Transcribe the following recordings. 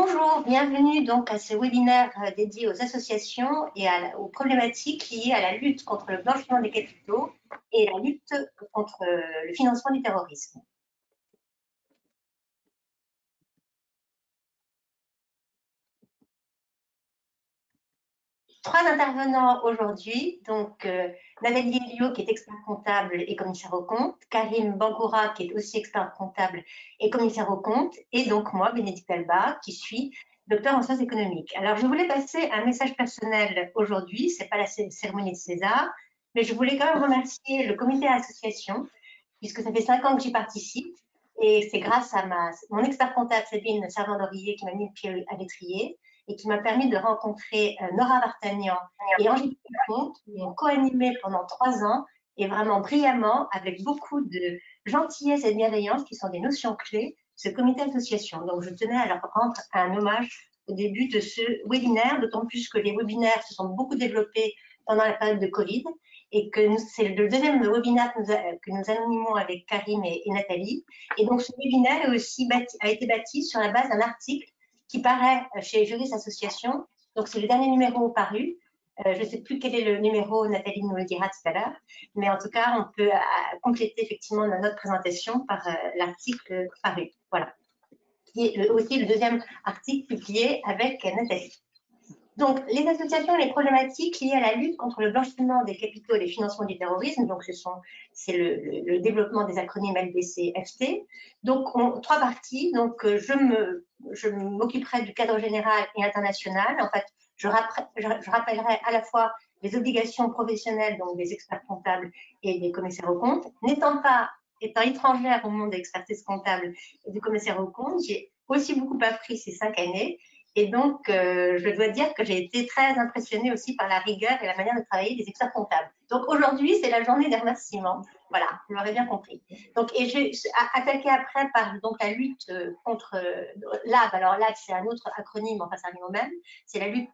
Bonjour, bienvenue donc à ce webinaire dédié aux associations et aux problématiques liées à la lutte contre le blanchiment des capitaux et la lutte contre le financement du terrorisme. Trois intervenants aujourd'hui, donc Nathalie Elio qui est expert comptable et commissaire aux comptes, Karim Bangoura qui est aussi expert comptable et commissaire aux comptes, et donc moi, Bénédicte Alba, qui suis docteur en sciences économiques. Alors je voulais passer un message personnel aujourd'hui, ce n'est pas la cérémonie de César, mais je voulais quand même remercier le comité association, puisque ça fait 5 ans que j'y participe, et c'est grâce à mon expert comptable Sabine Servan-Dorier qui m'a mis le pied à l'étrier et qui m'a permis de rencontrer Nora Vartanian et Angélique Lecomte, qui ont co-animé pendant 3 ans et vraiment brillamment, avec beaucoup de gentillesse et de bienveillance, qui sont des notions clés, ce comité association. Donc, je tenais à leur rendre un hommage au début de ce webinaire, d'autant plus que les webinaires se sont beaucoup développés pendant la période de Covid et que c'est le deuxième webinaire que nous animons avec Karim et Nathalie. Et donc, ce webinaire a été bâti sur la base d'un article qui paraît chez Juris Association. Donc, c'est le dernier numéro paru. Je ne sais plus quel est le numéro, Nathalie nous le dira tout à l'heure, mais en tout cas, on peut compléter effectivement notre présentation par l'article paru. Voilà. Qui est aussi le deuxième article publié avec Nathalie. Donc, les associations et les problématiques liées à la lutte contre le blanchiment des capitaux et les financements du terrorisme, donc c'est le développement des acronymes LBC-FT. Donc, trois parties. Donc, je m'occuperai du cadre général et international. En fait, je rappellerai à la fois les obligations professionnelles, donc des experts comptables et des commissaires aux comptes. Étant étrangère au monde des expertises comptables et du commissaire aux comptes, j'ai aussi beaucoup appris ces 5 années. Et donc, je dois dire que j'ai été très impressionnée aussi par la rigueur et la manière de travailler des experts comptables. Donc, aujourd'hui, c'est la journée des remerciements. Voilà, vous l'aurez bien compris. Donc, et je vais attaquer après par donc, la lutte contre l'AB. Alors, l'AB, c'est un autre acronyme, enfin, ça arrive au même. C'est la lutte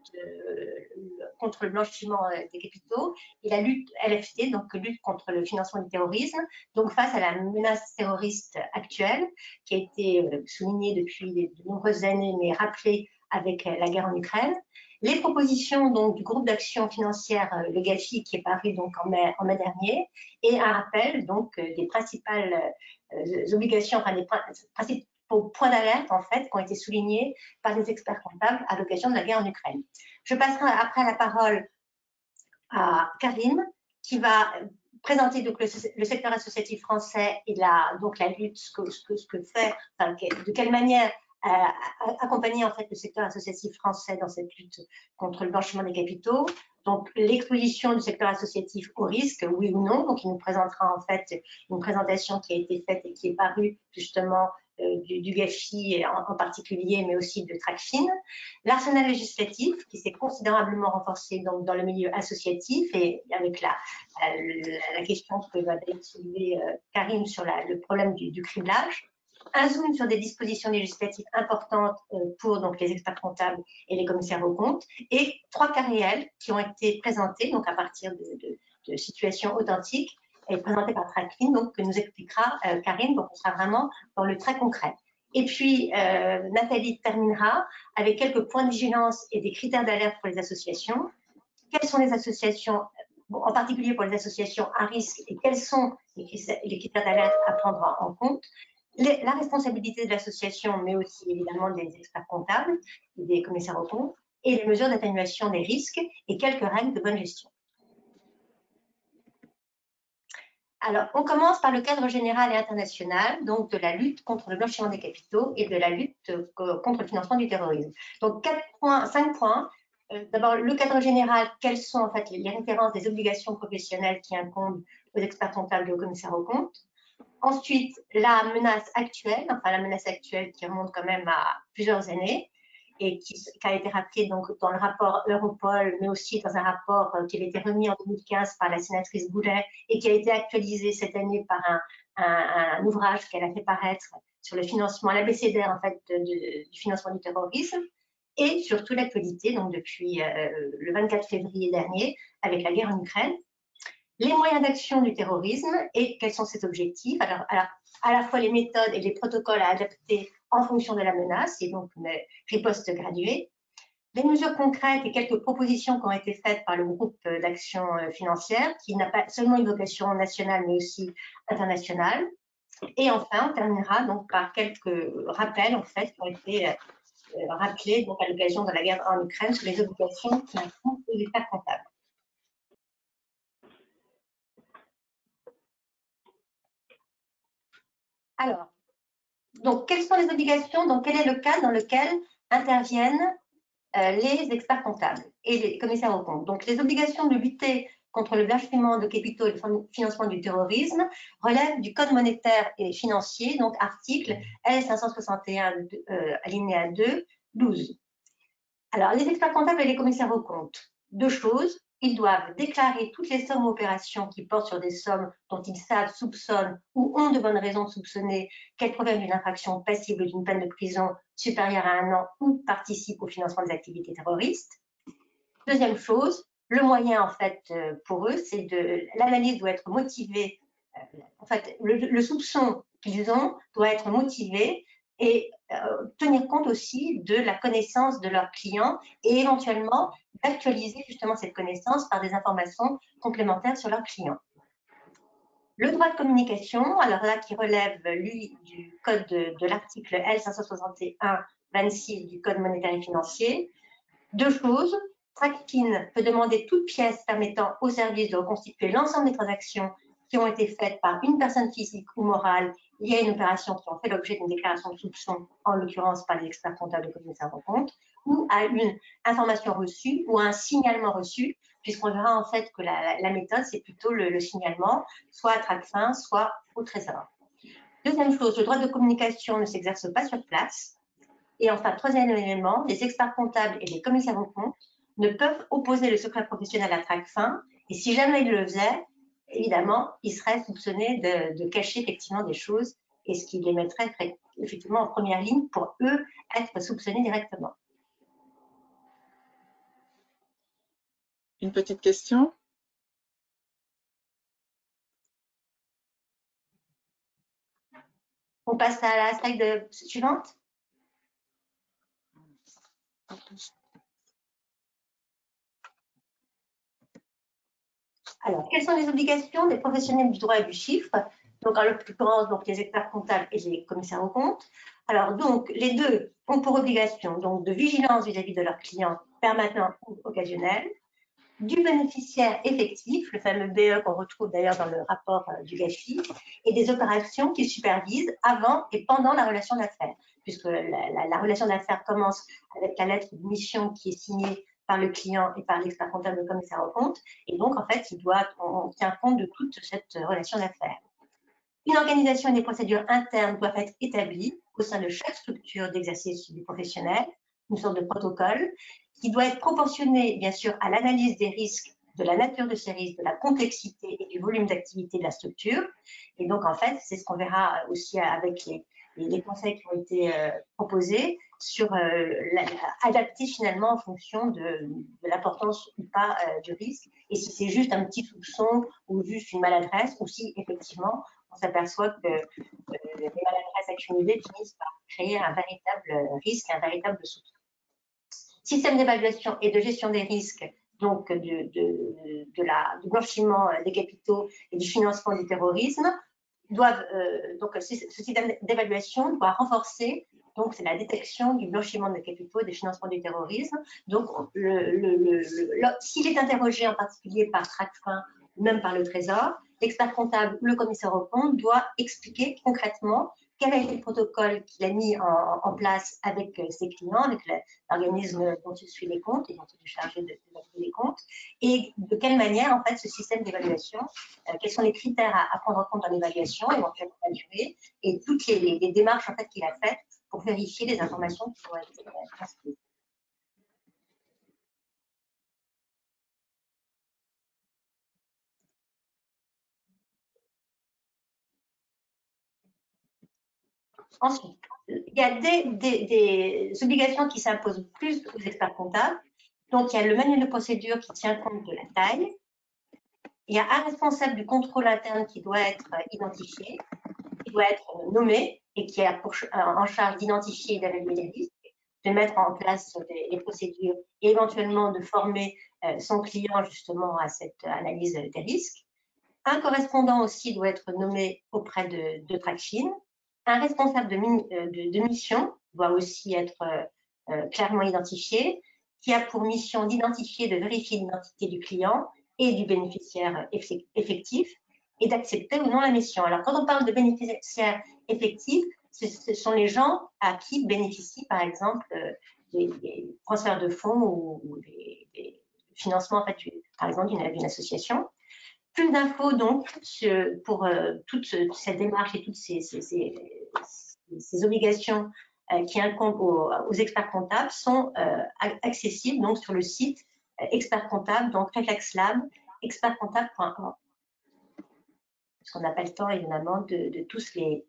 contre le blanchiment des capitaux et la lutte LFT, donc lutte contre le financement du terrorisme. Donc, face à la menace terroriste actuelle, qui a été soulignée depuis de nombreuses années, mais rappelée avec la guerre en Ukraine. Les propositions donc, du groupe d'action financière, le GAFI, qui est paru donc, en mai dernier, et un rappel donc, des principales obligations, enfin des principaux points d'alerte en fait, qui ont été soulignés par les experts comptables à l'occasion de la guerre en Ukraine. Je passerai après la parole à Karim, qui va présenter donc, le secteur associatif français et donc, la lutte, ce que fait, enfin, de quelle manière accompagner en fait le secteur associatif français dans cette lutte contre le blanchiment des capitaux. Donc, l'exposition du secteur associatif au risque, oui ou non. Donc, il nous présentera en fait une présentation qui a été faite et qui est parue justement du GAFI en particulier, mais aussi de Tracfin. L'arsenal législatif qui s'est considérablement renforcé donc, dans le milieu associatif et avec la question que va soulever Karim sur le problème du criblage. Un zoom sur des dispositions législatives importantes pour donc, les experts comptables et les commissaires aux comptes, et 3 cas réels qui ont été présentés donc, à partir de situations authentiques et présentées par Tracfin, donc que nous expliquera Karim, donc on sera vraiment dans le très concret. Et puis, Nathalie terminera avec quelques points de vigilance et des critères d'alerte pour les associations. Quelles sont les associations, en particulier pour les associations à risque, et quels sont les critères d'alerte à prendre en compte? La responsabilité de l'association, mais aussi évidemment des experts comptables, des commissaires aux comptes, et les mesures d'atténuation des risques et quelques règles de bonne gestion. Alors, on commence par le cadre général et international, donc de la lutte contre le blanchiment des capitaux et de la lutte contre le financement du terrorisme. Donc, 5 points. D'abord, le cadre général, quelles sont en fait les références des obligations professionnelles qui incombent aux experts comptables et aux commissaires aux comptes. Ensuite, la menace actuelle qui remonte quand même à plusieurs années et qui a été rappelée donc, dans le rapport Europol, mais aussi dans un rapport qui avait été remis en 2015 par la sénatrice Boulet et qui a été actualisé cette année par un ouvrage qu'elle a fait paraître sur le financement, l'abécédaire en fait, du financement du terrorisme, et surtout l'actualité, donc depuis le 24 février dernier, avec la guerre en Ukraine. Les moyens d'action du terrorisme et quels sont ses objectifs. Alors, à la fois les méthodes et les protocoles à adapter en fonction de la menace, et donc une riposte graduée. Des mesures concrètes et quelques propositions qui ont été faites par le groupe d'action financière, qui n'a pas seulement une vocation nationale, mais aussi internationale. Et enfin, on terminera donc par quelques rappels en fait, qui ont été rappelés donc, à l'occasion de la guerre en Ukraine sur les obligations qui incombent aux experts comptables. Alors, donc, quelles sont les obligations? Donc, quel est le cas dans lequel interviennent les experts comptables et les commissaires aux comptes? Donc, les obligations de lutter contre le blanchiment de capitaux et le financement du terrorisme relèvent du Code monétaire et financier, donc article L561 alinéa 2, 12. Alors, les experts comptables et les commissaires aux comptes, deux choses. Ils doivent déclarer toutes les sommes ou opérations qui portent sur des sommes dont ils savent, soupçonnent ou ont de bonnes raisons de soupçonner qu'elles proviennent d'une infraction passible d'une peine de prison supérieure à 1 an ou participent au financement des activités terroristes. Deuxième chose, le moyen en fait pour eux, c'est de l'analyse doit être motivée. En fait, le soupçon qu'ils ont doit être motivé et tenir compte aussi de la connaissance de leurs clients et éventuellement d'actualiser justement cette connaissance par des informations complémentaires sur leurs clients. Le droit de communication, alors là qui relève lui du code de l'article L561-26 du Code monétaire et financier, deux choses. Tracfin peut demander toute pièce permettant au service de reconstituer l'ensemble des transactions qui ont été faites par une personne physique ou morale liée à une opération qui ont fait l'objet d'une déclaration de soupçon, en l'occurrence par les experts comptables et commissaires aux comptes, ou à une information reçue ou à un signalement reçu, puisqu'on verra en fait que la méthode, c'est plutôt le signalement, soit à Tracfin, soit au Trésor. Deuxième chose, le droit de communication ne s'exerce pas sur place. Et enfin, troisième élément, les experts comptables et les commissaires aux comptes ne peuvent opposer le secret professionnel à Tracfin. Et si jamais ils le faisaient, évidemment, ils seraient soupçonnés de cacher effectivement des choses et ce qui les mettrait effectivement en première ligne pour eux être soupçonnés directement. Une petite question? On passe à la slide suivante. Alors, quelles sont les obligations des professionnels du droit et du chiffre? Donc, en l'occurrence, donc, les experts comptables et les commissaires aux comptes. Alors, donc, les deux ont pour obligation donc, de vigilance vis-à-vis de leurs clients permanents ou occasionnels, du bénéficiaire effectif, le fameux BE qu'on retrouve d'ailleurs dans le rapport du GAFI, et des opérations qu'ils supervisent avant et pendant la relation d'affaires, puisque la relation d'affaires commence avec la lettre de mission qui est signée par le client et par l'expert comptable de commissaire aux comptes, et donc en fait, on tient compte de toute cette relation d'affaires. Une organisation et des procédures internes doivent être établies au sein de chaque structure d'exercice du professionnel, une sorte de protocole, qui doit être proportionné, bien sûr, à l'analyse des risques, de la nature de ces risques, de la complexité et du volume d'activité de la structure. Et donc, en fait, c'est ce qu'on verra aussi avec les conseils qui ont été proposés sur adapter finalement en fonction de l'importance ou pas du risque. Et si c'est juste un petit soupçon ou juste une maladresse, ou si effectivement, on s'aperçoit que les maladresses accumulées finissent par créer un véritable risque, un véritable soupçon. Système d'évaluation et de gestion des risques, donc du blanchiment des capitaux et du financement du terrorisme, donc ce système d'évaluation doit renforcer, donc c'est la détection du blanchiment des capitaux et du financement du terrorisme. Donc s'il est interrogé en particulier par Tracfin ou même par le Trésor, l'expert comptable ou le commissaire aux comptes doit expliquer concrètement quel a été le protocole qu'il a mis en place avec ses clients, avec l'organisme dont il suit les comptes et dont il est chargé de valider les comptes, et de quelle manière, en fait, ce système d'évaluation, quels sont les critères à prendre en compte dans l'évaluation, éventuellement la durée, et toutes les démarches en fait, qu'il a faites pour vérifier les informations qui ont été transmises. Ensuite, il y a des obligations qui s'imposent plus aux experts comptables. Donc, il y a le manuel de procédure qui tient compte de la taille. Il y a un responsable du contrôle interne qui doit être identifié. Et doit être nommé et qui a en charge d'identifier et d'évaluer les risques, de mettre en place les procédures et éventuellement de former son client justement à cette analyse des risques. Un correspondant aussi doit être nommé auprès de Tracfin. Un responsable de mission doit aussi être clairement identifié, qui a pour mission d'identifier, de vérifier l'identité du client et du bénéficiaire effectif et d'accepter ou non la mission. Alors, quand on parle de bénéficiaire effectif, ce sont les gens à qui bénéficient, par exemple, des transferts de fonds ou des financements, en fait, par exemple, d'une association. Plus d'infos, donc, pour toute cette démarche et toutes ces obligations qui incombent aux experts comptables sont accessibles donc, sur le site expert comptable, donc ReflexLab, expertcomptable.org. Parce qu'on n'a pas le temps, évidemment, de tous les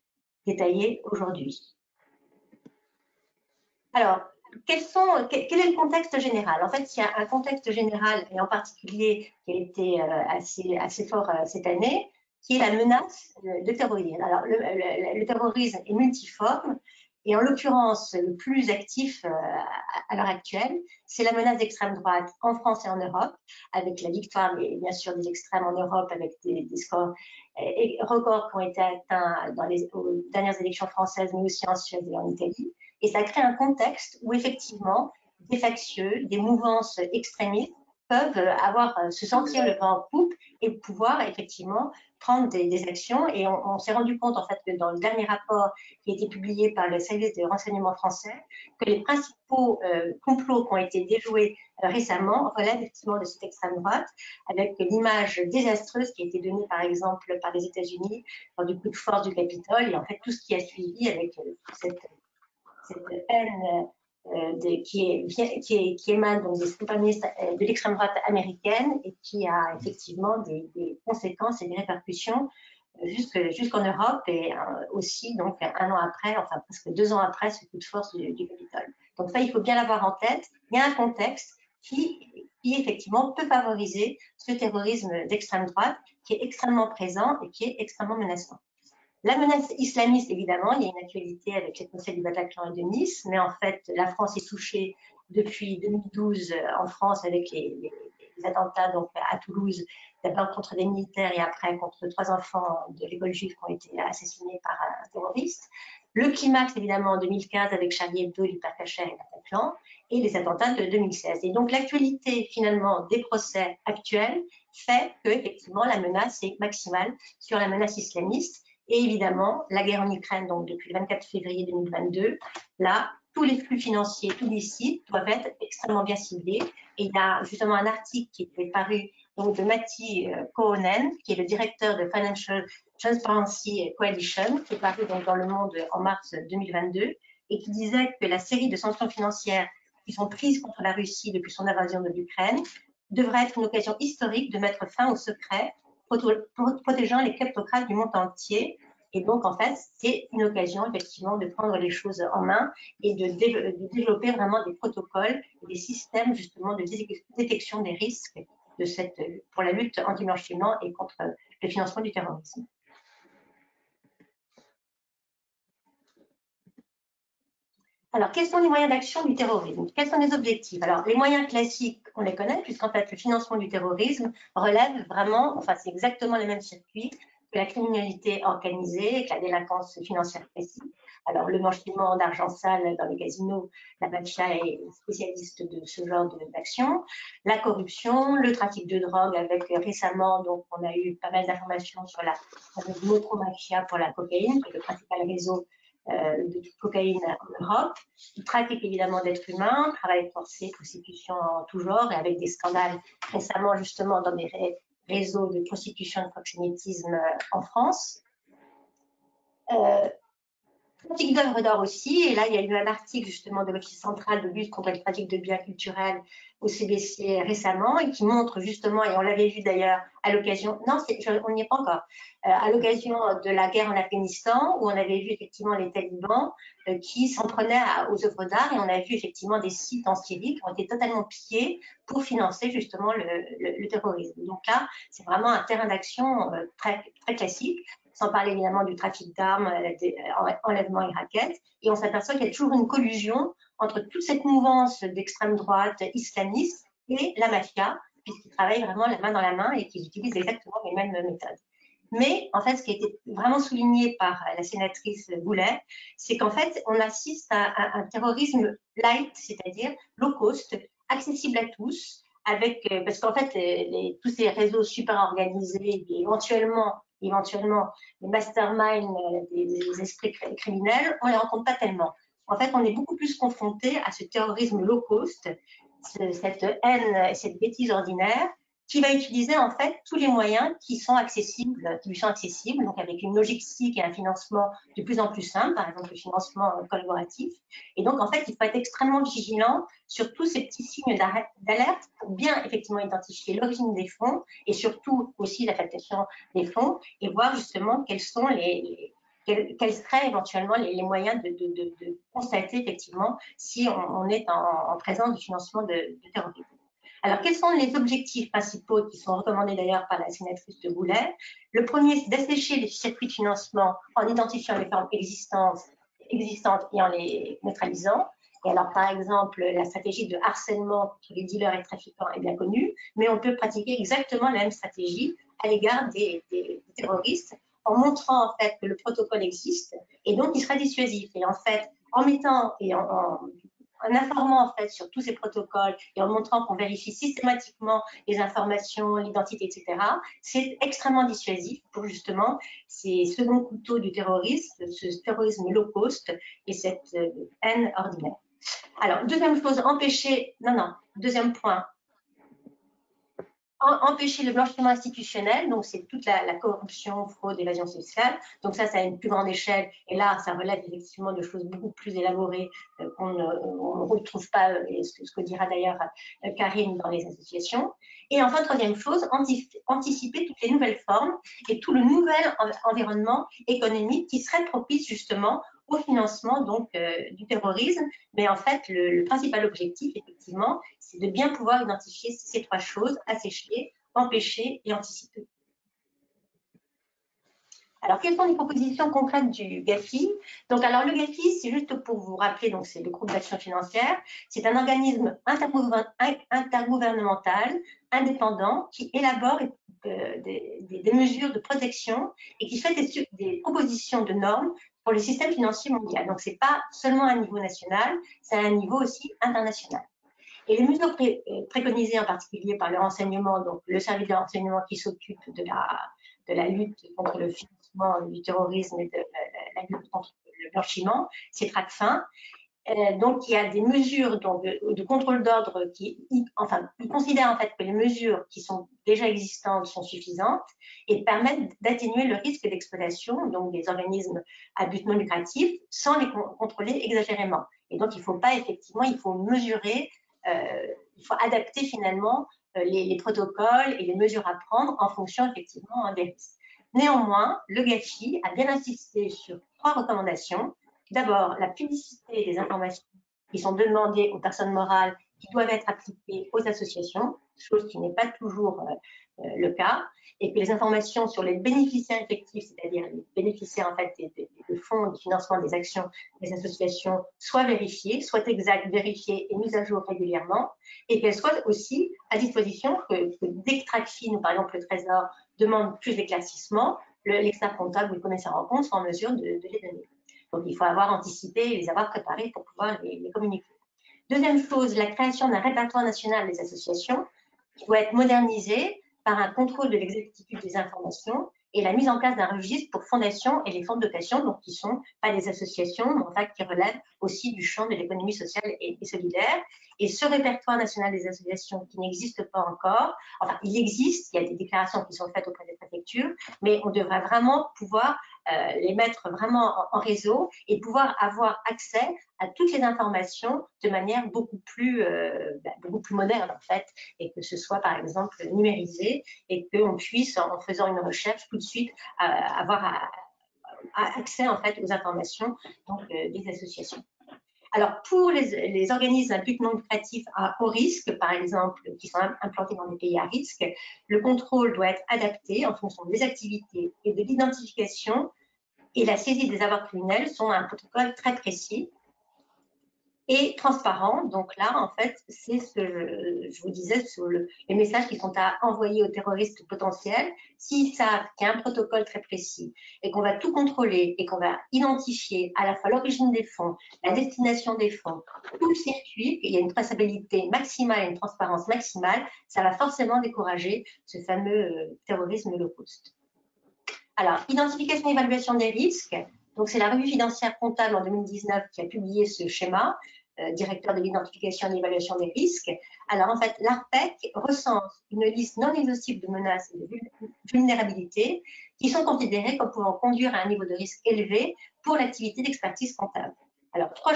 détailler aujourd'hui. Alors, quel est le contexte général? En fait, il y a un contexte général, et en particulier qui a été assez fort cette année, qui est la menace de terrorisme. Alors, le terrorisme est multiforme, et en l'occurrence, le plus actif à l'heure actuelle, c'est la menace d'extrême droite en France et en Europe, avec la victoire, bien sûr, des extrêmes en Europe, avec des scores records qui ont été atteints aux dernières élections françaises, mais aussi en Suède et en Italie. Et ça crée un contexte où effectivement des factieux, des mouvances extrémistes peuvent se sentir le vent en poupe et pouvoir effectivement prendre des actions. Et on s'est rendu compte en fait que dans le dernier rapport qui a été publié par le service de renseignement français, que les principaux complots qui ont été déjoués récemment relèvent effectivement de cette extrême droite, avec l'image désastreuse qui a été donnée par exemple par les États-Unis lors du coup de force du Capitole, et en fait tout ce qui a suivi avec cette haine qui émane donc des compagnies de l'extrême droite américaine et qui a effectivement des conséquences et des répercussions jusqu'en Europe et aussi donc un an après, enfin presque 2 ans après ce coup de force du Capitole. Donc ça, il faut bien l'avoir en tête. Il y a un contexte qui effectivement peut favoriser ce terrorisme d'extrême droite qui est extrêmement présent et qui est extrêmement menaçant. La menace islamiste, évidemment, il y a une actualité avec les conseils du Bataclan et de Nice, mais en fait, la France est touchée depuis 2012 en France avec les attentats donc, à Toulouse, d'abord contre des militaires et après contre 3 enfants de l'école juive qui ont été assassinés par un terroriste. Le climax, évidemment, en 2015 avec Charlie Hebdo, l'Hypercacher et le Bataclan, et les attentats de 2016. Et donc, l'actualité, finalement, des procès actuels fait que, effectivement, la menace est maximale sur la menace islamiste. Et évidemment, la guerre en Ukraine, donc depuis le 24 février 2022, là, tous les flux financiers, tous les sites doivent être extrêmement bien ciblés. Et il y a justement un article qui est paru donc, de Matti Kohonen, qui est le directeur de Financial Transparency Coalition, qui est paru donc, dans Le Monde en mars 2022, et qui disait que la série de sanctions financières qui sont prises contre la Russie depuis son invasion de l'Ukraine devrait être une occasion historique de mettre fin au secret protégeant les kleptocrates du monde entier. Et donc, en fait, c'est une occasion, effectivement, de prendre les choses en main et de développer vraiment des protocoles et des systèmes, justement, de détection des risques pour la lutte anti-blanchiment et contre le financement du terrorisme. Alors, quels sont les moyens d'action du terrorisme? Quels sont les objectifs? Alors, les moyens classiques, on les connaît, puisqu'en fait, le financement du terrorisme relève vraiment, enfin, c'est exactement les mêmes circuits que la criminalité organisée, que la délinquance financière classique. Alors, le blanchiment d'argent sale dans les casinos, la BATCHA est spécialiste de ce genre d'action. La corruption, le trafic de drogue, avec récemment, donc, on a eu pas mal d'informations sur la motromafia pour la cocaïne, qui est le principal réseau de cocaïne en Europe, le trafic évidemment d'êtres humains, travail forcé, prostitution en tout genre, et avec des scandales récemment justement dans des réseaux de prostitution et de proxénétisme en France. Trafic d'œuvres d'art aussi, et là il y a eu un article justement de l'Office central de lutte contre le trafic de biens culturels au CBC récemment, et qui montre justement, et on l'avait vu d'ailleurs à l'occasion, non, on n'y est pas encore, à l'occasion de la guerre en Afghanistan, où on avait vu effectivement les talibans qui s'en prenaient aux œuvres d'art, et on a vu effectivement des sites en Syrie qui ont été totalement pillés pour financer justement le terrorisme. Donc là, c'est vraiment un terrain d'action très, très classique. sans parler évidemment du trafic d'armes, enlèvement et raquettes. Et on s'aperçoit qu'il y a toujours une collusion entre toute cette mouvance d'extrême droite islamiste et la mafia, puisqu'ils travaillent vraiment la main dans la main et qu'ils utilisent exactement les mêmes méthodes. Mais en fait, ce qui a été vraiment souligné par la sénatrice Goulet, c'est qu'en fait, on assiste à un terrorisme light, c'est-à-dire low cost, accessible à tous, avec, parce qu'en fait, tous ces réseaux super organisés, et éventuellement, les masterminds des esprits criminels, on ne les rencontre pas tellement. En fait, on est beaucoup plus confronté à ce terrorisme low cost, cette haine, cette bêtise ordinaire, qui va utiliser en fait tous les moyens qui lui sont accessibles, donc avec une logistique et un financement de plus en plus simple, par exemple le financement collaboratif. Et donc en fait, il faut être extrêmement vigilant sur tous ces petits signes d'alerte pour bien effectivement identifier l'origine des fonds et surtout aussi la captation des fonds et voir justement quels seraient éventuellement les moyens de constater effectivement si on est en présence du financement de terrorisme. Alors, quels sont les objectifs principaux qui sont recommandés d'ailleurs par la sénatrice de Goulet? Le premier, c'est d'assécher les circuits de financement en identifiant les formes existantes et en les neutralisant. Et alors, par exemple, la stratégie de harcèlement contre les dealers et trafiquants est bien connue, mais on peut pratiquer exactement la même stratégie à l'égard des terroristes en montrant en fait que le protocole existe et donc il sera dissuasif. Et en fait, en mettant et en informant en fait sur tous ces protocoles et en montrant qu'on vérifie systématiquement les informations, l'identité, etc., c'est extrêmement dissuasif pour justement ces seconds couteaux du terrorisme, ce terrorisme low cost et cette haine ordinaire. Alors, deuxième chose, deuxième point, empêcher le blanchiment institutionnel, donc c'est toute la corruption, fraude, évasion sociale. Donc ça a une plus grande échelle, et là, ça relève effectivement de choses beaucoup plus élaborées qu'on ne retrouve pas, ce que dira d'ailleurs Karine dans les associations. Et enfin, troisième chose, anticiper toutes les nouvelles formes et tout le nouvel environnement économique qui serait propice justement au financement donc du terrorisme. Mais en fait, le principal objectif, effectivement, c'est de bien pouvoir identifier ces trois choses, assécher, empêcher et anticiper. Alors, quelles sont les propositions concrètes du GAFI? Donc, alors, le GAFI, c'est juste pour vous rappeler, donc c'est le groupe d'action financière, c'est un organisme intergouvernemental, indépendant, qui élabore des mesures de protection et qui fait des propositions de normes pour le système financier mondial. Donc, ce n'est pas seulement à un niveau national, c'est à un niveau aussi international. Et les mesures préconisées en particulier par le renseignement, donc le service de renseignement qui s'occupe de la lutte contre le financement du terrorisme et de la lutte contre le blanchiment, c'est TRACFIN. Donc, il y a des mesures de contrôle d'ordre ils considèrent en fait que les mesures qui sont déjà existantes sont suffisantes et permettent d'atténuer le risque d'exploitation, donc des organismes à but non lucratif, sans les contrôler exagérément. Et donc, il faut mesurer, il faut adapter finalement les protocoles et les mesures à prendre en fonction effectivement des risques. Néanmoins, le GAFI a bien insisté sur trois recommandations. D'abord, la publicité des informations qui sont demandées aux personnes morales qui doivent être appliquées aux associations, chose qui n'est pas toujours le cas, et que les informations sur les bénéficiaires effectifs, c'est-à-dire les bénéficiaires en fait des fonds de financement des actions des associations, soient vérifiées, soient exactes, vérifiées et mises à jour régulièrement, et qu'elles soient aussi à disposition, que dès que TRACFIN ou par exemple le Trésor demande plus d'éclaircissements, l'expert comptable ou le commissaire en compte sont en mesure de les donner. Donc, il faut avoir anticipé et les avoir préparés pour pouvoir les communiquer. Deuxième chose, la création d'un répertoire national des associations qui doit être modernisé par un contrôle de l'exactitude des informations et la mise en place d'un registre pour fondations et les fonds de dotation, donc qui ne sont pas des associations, mais en fait qui relèvent aussi du champ de l'économie sociale et solidaire. Et ce répertoire national des associations qui n'existe pas encore, enfin il existe, il y a des déclarations qui sont faites auprès des préfectures, mais on devrait vraiment pouvoir les mettre vraiment en réseau et pouvoir avoir accès à toutes les informations de manière beaucoup plus moderne en fait, et que ce soit par exemple numérisé et qu'on puisse en faisant une recherche tout de suite avoir accès en fait aux informations donc, des associations. Alors, pour les organismes à but non lucratif à haut risque, par exemple, qui sont implantés dans des pays à risque, le contrôle doit être adapté en fonction des activités et de l'identification, et la saisie des avoirs criminels sont un protocole très précis et transparent. Donc là, en fait, c'est ce que je vous disais sur les messages qui sont à envoyer aux terroristes potentiels. S'ils savent qu'il y a un protocole très précis et qu'on va tout contrôler et qu'on va identifier à la fois l'origine des fonds, la destination des fonds, tout le circuit, qu'il y a une traçabilité maximale et une transparence maximale, ça va forcément décourager ce fameux terrorisme low cost. Alors, identification et évaluation des risques. Donc, c'est la revue financière comptable en 2019 qui a publié ce schéma, directeur de l'identification et de l'évaluation des risques. Alors, en fait, l'ARPEC recense une liste non exhaustive de menaces et de vulnérabilités qui sont considérées comme pouvant conduire à un niveau de risque élevé pour l'activité d'expertise comptable. Alors, trois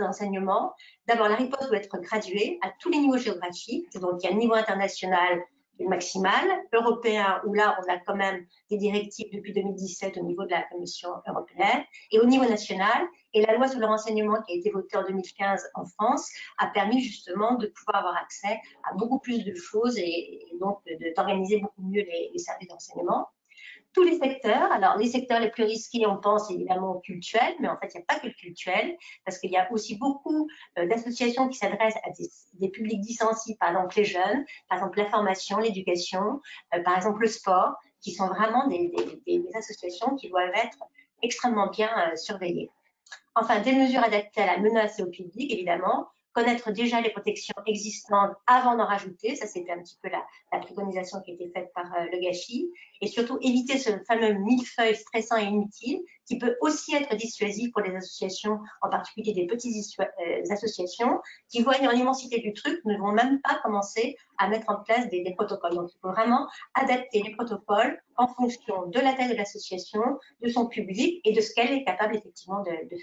enseignements. D'abord, la riposte doit être graduée à tous les niveaux géographiques. Donc, il y a le niveau international maximal, européen, où là, on a quand même des directives depuis 2017 au niveau de la Commission européenne, et au niveau national. Et la loi sur le renseignement qui a été votée en 2015 en France a permis justement de pouvoir avoir accès à beaucoup plus de choses et donc d'organiser beaucoup mieux les services d'enseignement. Tous les secteurs, alors les secteurs les plus risqués, on pense évidemment au cultuel, mais en fait, il n'y a pas que le cultuel, parce qu'il y a aussi beaucoup d'associations qui s'adressent à des publics dissensibles, par exemple les jeunes, par exemple la formation, l'éducation, par exemple le sport, qui sont vraiment des associations qui doivent être extrêmement bien surveillées. Enfin, des mesures adaptées à la menace et au public, évidemment, connaître déjà les protections existantes avant d'en rajouter, ça c'était un petit peu la préconisation qui a été faite par le GACHI, et surtout éviter ce fameux millefeuille stressant et inutile qui peut aussi être dissuasif pour les associations, en particulier des petites associations qui, voyant l'immensité du truc, ne vont même pas commencer à mettre en place des protocoles. Donc il faut vraiment adapter les protocoles en fonction de la taille de l'association, de son public et de ce qu'elle est capable effectivement de faire.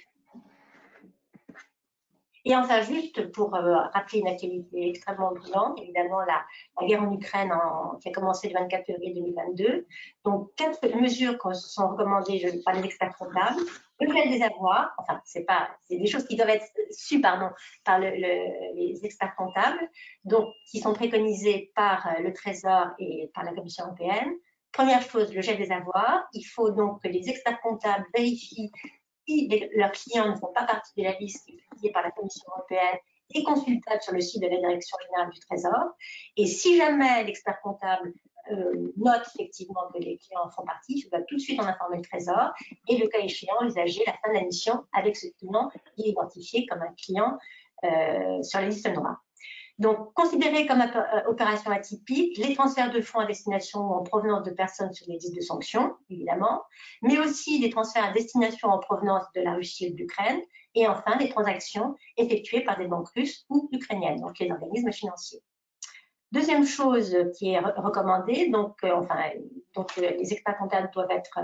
Et enfin, juste pour rappeler une actualité extrêmement brûlante, évidemment la guerre en Ukraine qui a commencé le 24 février 2022. Donc, 4 mesures qui sont recommandées par les experts comptables. Le gel des avoirs, enfin, c'est des choses qui doivent être sues par les experts comptables, donc qui sont préconisées par le Trésor et par la Commission européenne. Première chose, le gel des avoirs. Il faut donc que les experts comptables vérifient si leurs clients ne font pas partie de la liste qui est publiée par la Commission européenne et consultable sur le site de la Direction générale du Trésor. Et si jamais l'expert comptable note effectivement que les clients en font partie, il doit tout de suite en informer le Trésor et le cas échéant envisager la fin de la mission avec ce client qui est identifié comme un client sur la liste noire. Donc, considérés comme opération atypique, les transferts de fonds à destination ou en provenance de personnes sur les listes de sanctions, évidemment, mais aussi des transferts à destination en provenance de la Russie et de l'Ukraine, et enfin, des transactions effectuées par des banques russes ou ukrainiennes, donc les organismes financiers. Deuxième chose qui est recommandée, donc les experts comptables doivent être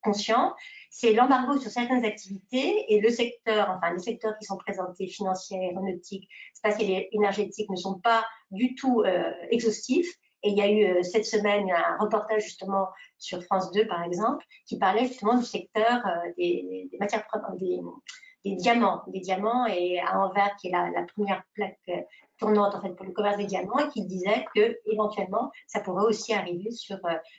conscients, c'est l'embargo sur certaines activités et les secteurs qui sont présentés, financiers, aéronautiques, spatial et énergétiques, ne sont pas du tout exhaustifs. Et il y a eu cette semaine un reportage justement sur France 2, par exemple, qui parlait justement du secteur des matières premières, des diamants et à Anvers, qui est la première plaque tournante en fait pour le commerce des diamants, et qui disait que éventuellement ça pourrait aussi arriver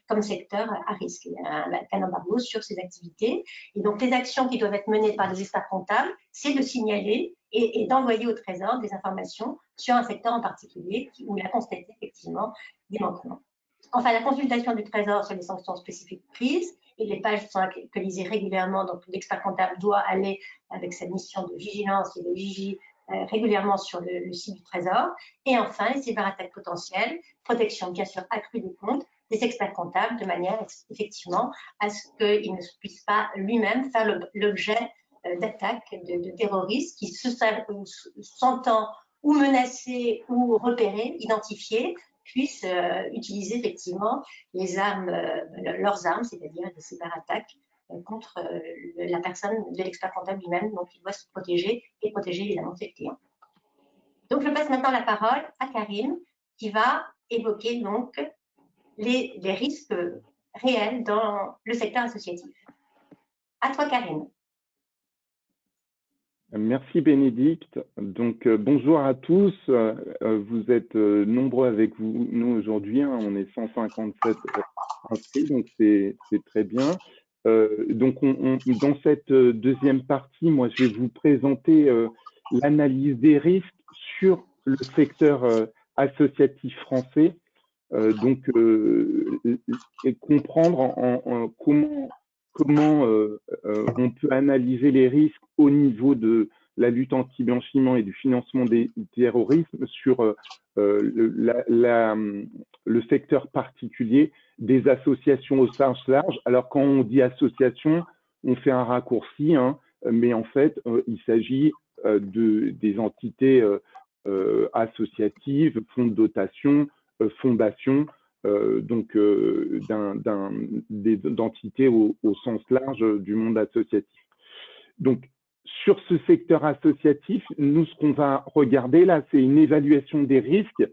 comme secteur à risque, un embargo sur ces activités. Et donc les actions qui doivent être menées par les experts comptables, c'est de signaler et d'envoyer au Trésor des informations sur un secteur en particulier où il a constaté effectivement des manquements. Enfin, la consultation du Trésor sur les sanctions spécifiques prises, et les pages sont actualisées régulièrement, donc l'expert comptable doit aller avec sa mission de vigilance et de vigie régulièrement sur le site du Trésor. Et enfin, les cyberattaques potentielles, protection bien sûr accrue des comptes des experts comptables de manière effectivement à ce qu'il ne puisse pas lui-même faire l'objet d'attaques de terroristes qui s'entend ou menacés ou repérés, identifiés, puissent utiliser effectivement leurs armes, c'est-à-dire des cyberattaques contre la personne de l'expert comptable lui-même, donc il doit se protéger et protéger évidemment ses clients. Donc je passe maintenant la parole à Karim qui va évoquer donc les risques réels dans le secteur associatif. À toi Karim. Merci Bénédicte. Donc bonjour à tous. Vous êtes nombreux avec nous aujourd'hui, hein. On est 157 inscrits, donc c'est très bien. Donc dans cette deuxième partie, moi je vais vous présenter l'analyse des risques sur le secteur associatif français. Et comprendre comment on peut analyser les risques au niveau de la lutte anti-blanchiment et du financement du terrorisme sur le secteur particulier des associations au sens large. Alors, quand on dit association, on fait un raccourci, hein, mais en fait, il s'agit des entités associatives, fonds de dotation, fondations, d'entités au sens large du monde associatif. Donc, sur ce secteur associatif, nous, ce qu'on va regarder là, c'est une évaluation des risques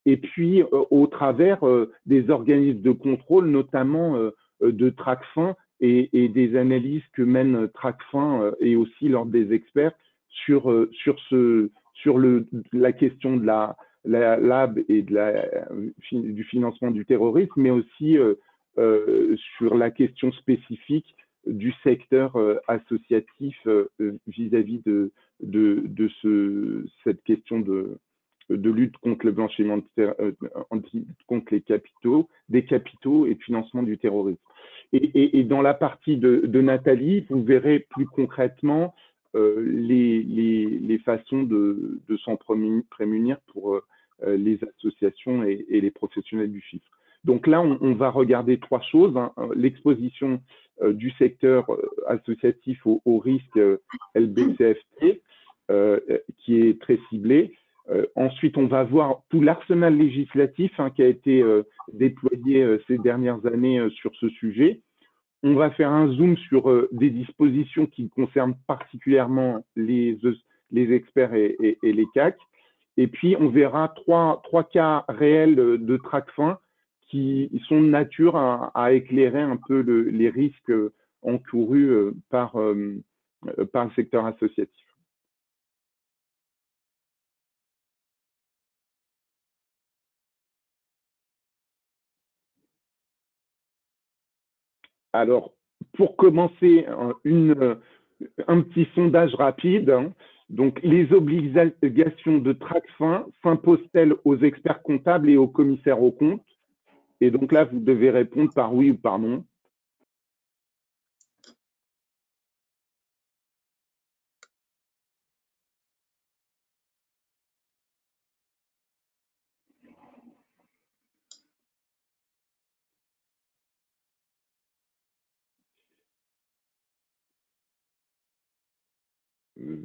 et puis au travers des organismes de contrôle, notamment de Tracfin et des analyses que mène Tracfin et aussi l'ordre des experts sur la question de la lab et du financement du terrorisme, mais aussi sur la question spécifique du secteur associatif vis-à-vis cette question de lutte contre le blanchiment, contre des capitaux et de financement du terrorisme. Et dans la partie de Nathalie, vous verrez plus concrètement les façons de s'en prémunir pour les associations et les professionnels du chiffre. Donc là, on va regarder trois choses, hein. L'exposition du secteur associatif au risque LBCFT, qui est très ciblé. Ensuite, on va voir tout l'arsenal législatif, hein, qui a été déployé ces dernières années sur ce sujet. On va faire un zoom sur des dispositions qui concernent particulièrement les experts et les CAC. Et puis, on verra trois cas réels de Tracfin qui sont de nature à éclairer un peu les risques encourus par le secteur associatif. Alors, pour commencer, un petit sondage rapide, hein. Donc, les obligations de Tracfin s'imposent-elles aux experts comptables et aux commissaires aux comptes? Et donc là, vous devez répondre par oui ou par non.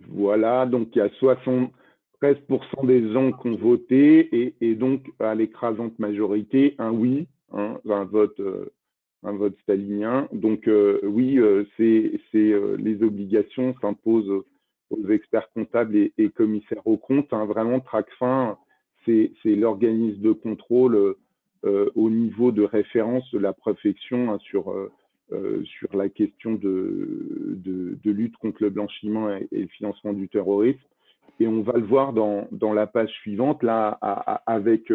Voilà, donc il y a 73% des gens qui ont voté et donc à l'écrasante majorité, un oui, hein, un vote stalinien. Donc oui, les obligations s'imposent aux experts comptables et commissaires aux comptes, hein. Vraiment, Tracfin, c'est l'organisme de contrôle au niveau de référence de la profession, hein, sur la question de lutte contre le blanchiment et le financement du terrorisme. Et on va le voir dans la page suivante, là, avec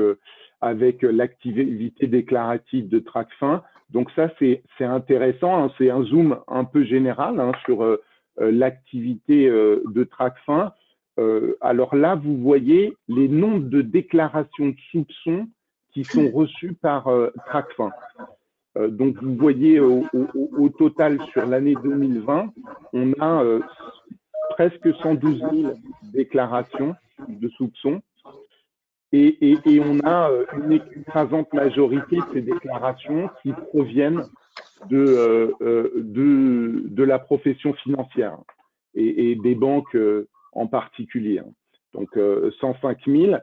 l'activité déclarative de Tracfin. Donc ça, c'est intéressant, hein. C'est un zoom un peu général, hein, sur l'activité de Tracfin. Alors là, vous voyez les nombres de déclarations de soupçons qui sont reçues par Tracfin. Donc, vous voyez au total sur l'année 2020, on a presque 112 000 déclarations de soupçons et on a une écrasante majorité de ces déclarations qui proviennent de la profession financière et des banques en particulier. Donc, 105 000.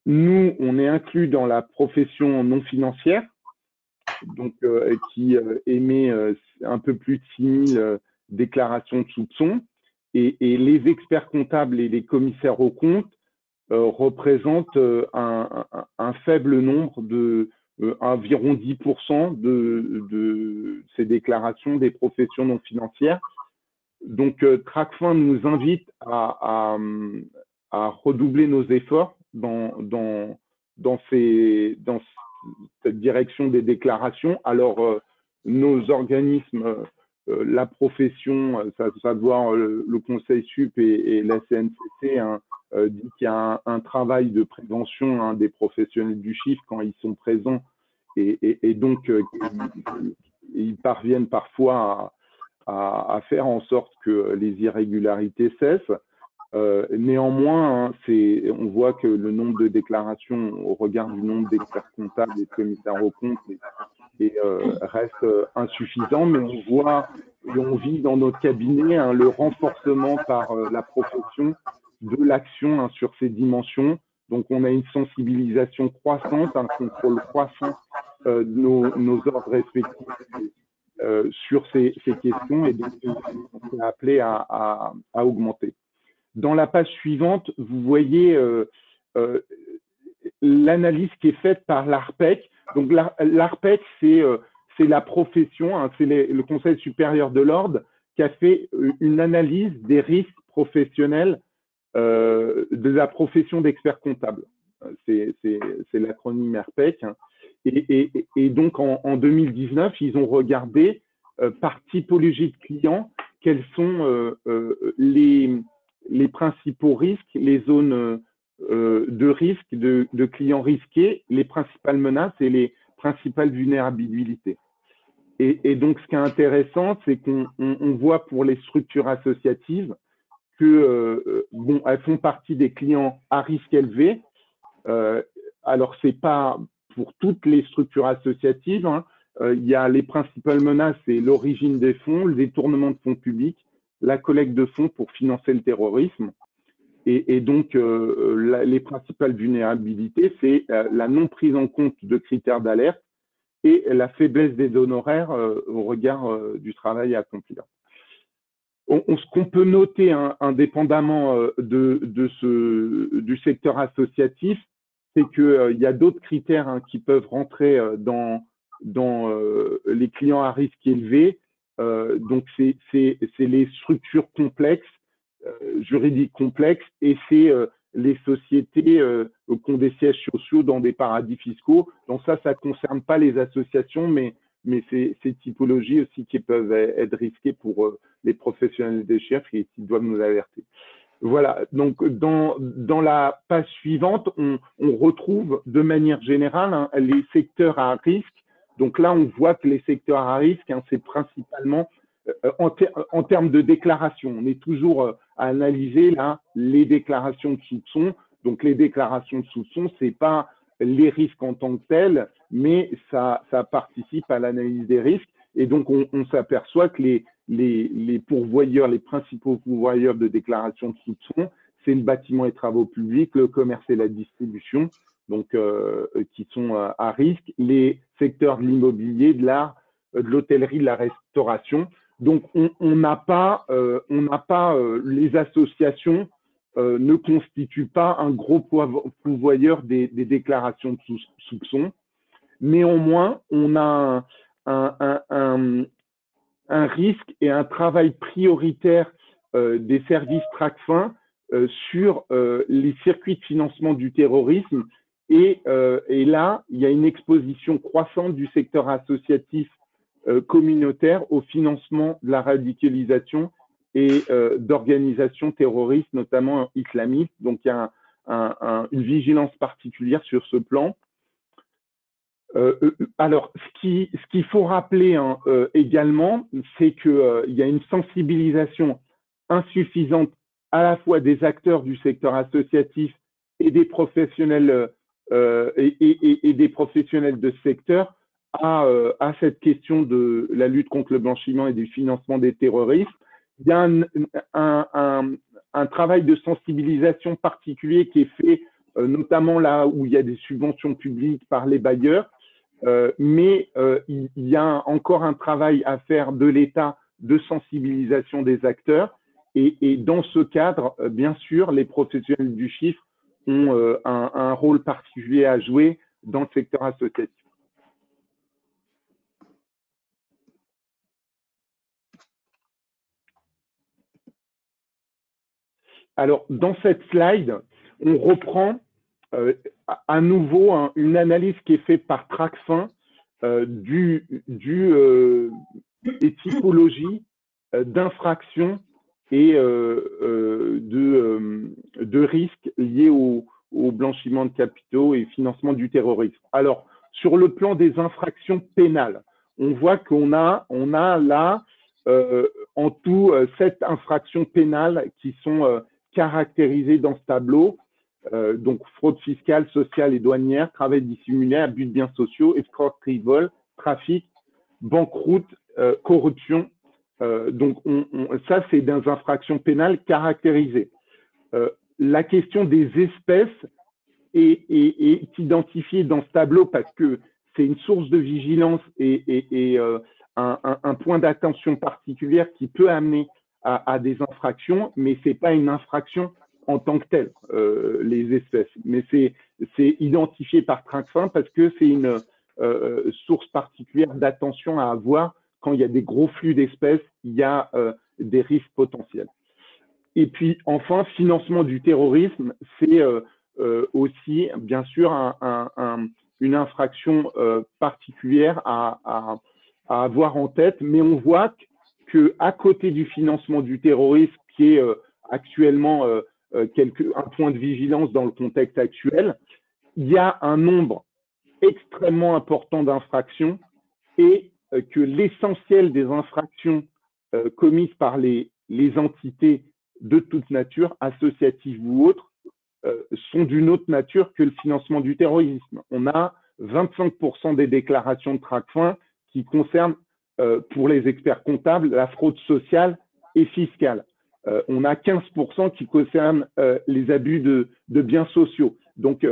Nous, on est inclus dans la profession non financière, donc qui émet un peu plus de 6 000 déclarations de soupçons. Et les experts comptables et les commissaires aux comptes représentent un faible nombre environ 10% de ces déclarations des professions non financières. Donc, Tracfin nous invite à redoubler nos efforts dans cette direction des déclarations. Alors, nos organismes, la profession, ça doit voir le Conseil sup et la CNCC, hein, dit qu'il y a un travail de prévention, hein, des professionnels du chiffre quand ils sont présents et donc ils parviennent parfois à faire en sorte que les irrégularités cessent. Néanmoins, hein, on voit que le nombre de déclarations au regard du nombre d'experts comptables et de commissaires aux comptes reste insuffisant, mais on voit et on vit dans notre cabinet, hein, le renforcement par la profession de l'action, hein, sur ces dimensions. Donc, on a une sensibilisation croissante, un contrôle croissant de nos ordres respectifs sur ces questions, et donc on est appelé à augmenter. Dans la page suivante, vous voyez l'analyse qui est faite par l'ARPEC. Donc l'ARPEC, c'est la profession, hein, c'est le Conseil supérieur de l'ordre qui a fait une analyse des risques professionnels de la profession d'expert comptable. C'est l'acronyme ARPEC. Hein. Et donc en 2019, ils ont regardé par typologie de clients quels sont les principaux risques, les zones de risque, de clients risqués, les principales menaces et les principales vulnérabilités. Et donc, ce qui est intéressant, c'est qu'on voit pour les structures associatives que bon, elles font partie des clients à risque élevé. Alors, c'est pas pour toutes les structures associatives. Hein. Il y a les principales menaces, c'est l'origine des fonds, le détournement de fonds publics, la collecte de fonds pour financer le terrorisme. Et donc, les principales vulnérabilités, c'est la non prise en compte de critères d'alerte et la faiblesse des honoraires au regard du travail à accomplir. Ce qu'on peut noter, hein, indépendamment du secteur associatif, c'est qu'il y a d'autres critères, hein, qui peuvent rentrer dans les clients à risque élevé. Donc, c'est les structures complexes, juridiques complexes, et c'est les sociétés qui ont des sièges sociaux dans des paradis fiscaux. Donc ça ne concerne pas les associations, mais c'est ces typologies aussi qui peuvent être risquées pour les professionnels des chiffres et qui doivent nous alerter. Voilà, donc dans la page suivante, on retrouve de manière générale, hein, les secteurs à risque. Donc là, on voit que les secteurs à risque, hein, c'est principalement en termes de déclaration. On est toujours à analyser là les déclarations de soupçon. Donc les déclarations de soupçon, c'est pas les risques en tant que tels, mais ça participe à l'analyse des risques. Et donc on s'aperçoit que les pourvoyeurs, les principaux pourvoyeurs de déclarations de soupçon, c'est le bâtiment et travaux publics, le commerce et la distribution, donc qui sont à risque, les secteurs de l'immobilier, de l'art, de l'hôtellerie, de la restauration. Donc on n'a pas les associations ne constituent pas un gros pourvoyeur des déclarations de soupçon. Néanmoins, on a un risque et un travail prioritaire des services Tracfin sur les circuits de financement du terrorisme. Et là, il y a une exposition croissante du secteur associatif communautaire au financement de la radicalisation et d'organisations terroristes, notamment islamistes. Donc, il y a une vigilance particulière sur ce plan. Alors, ce qu'il faut rappeler, hein, également, c'est qu'il y a une sensibilisation insuffisante à la fois des acteurs du secteur associatif et des professionnels et des professionnels de ce secteur à cette question de la lutte contre le blanchiment et du financement des terroristes. Il y a un travail de sensibilisation particulier qui est fait, notamment là où il y a des subventions publiques par les bailleurs. Mais il y a encore un travail à faire de l'État de sensibilisation des acteurs. Et dans ce cadre, bien sûr, les professionnels du chiffre ont un rôle particulier à jouer dans le secteur associatif. Alors, dans cette slide, on reprend à nouveau une analyse qui est faite par Tracfin des typologies d'infractions et de risques liés au blanchiment de capitaux et financement du terrorisme. Alors, sur le plan des infractions pénales, on voit qu'on a là en tout 7 infractions pénales qui sont caractérisées dans ce tableau. Donc, fraude fiscale, sociale et douanière, travail dissimulé, abus de biens sociaux, escroquerie, vol, trafic, banqueroute, corruption. Donc, ça, c'est des infractions pénales caractérisées. La question des espèces est identifiée dans ce tableau parce que c'est une source de vigilance et un point d'attention particulière qui peut amener à des infractions, mais ce n'est pas une infraction en tant que telle, les espèces. Mais c'est identifié par Tracfin parce que c'est une source particulière d'attention à avoir. Quand il y a des gros flux d'espèces, il y a des risques potentiels. Et puis, enfin, financement du terrorisme, c'est aussi, bien sûr, une infraction particulière à avoir en tête. Mais on voit qu'à côté du financement du terrorisme, qui est actuellement un point de vigilance dans le contexte actuel, il y a un nombre extrêmement important d'infractions et que l'essentiel des infractions commises par les entités de toute nature, associatives ou autres, sont d'une autre nature que le financement du terrorisme. On a 25% des déclarations de Tracfin qui concernent, pour les experts comptables, la fraude sociale et fiscale. On a 15% qui concernent les abus de biens sociaux. Donc,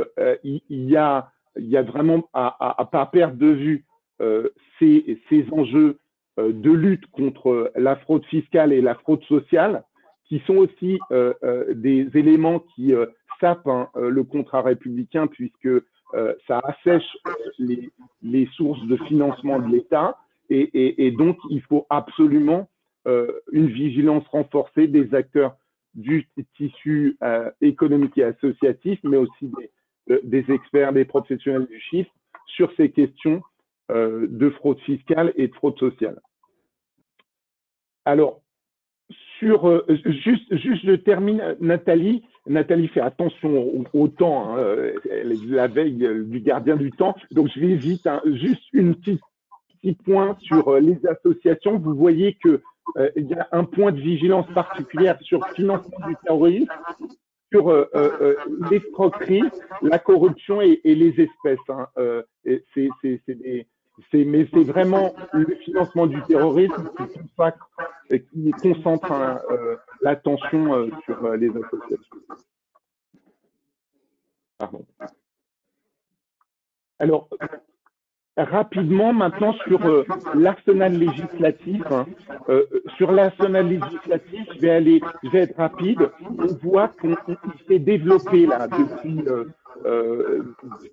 il y a vraiment à ne pas perdre de vue ces enjeux de lutte contre la fraude fiscale et la fraude sociale, qui sont aussi des éléments qui sapent le contrat républicain, puisque ça assèche les sources de financement de l'État. Et donc, il faut absolument une vigilance renforcée des acteurs du tissu économique et associatif, mais aussi des experts, des professionnels du chiffre, sur ces questions de fraude fiscale et de fraude sociale. Alors, juste je termine, Nathalie fait attention au temps, elle est la veille du gardien du temps, donc je vais vite, juste une petit point sur les associations. Vous voyez que il y a un point de vigilance particulière sur le financement du terrorisme, sur l'escroquerie, la corruption et les espèces. Mais c'est vraiment le financement du terrorisme qui concentre l'attention sur les associations. Pardon. Alors, rapidement maintenant sur l'arsenal législatif. Sur l'arsenal législatif, je vais être rapide. On voit qu'il s'est développé là depuis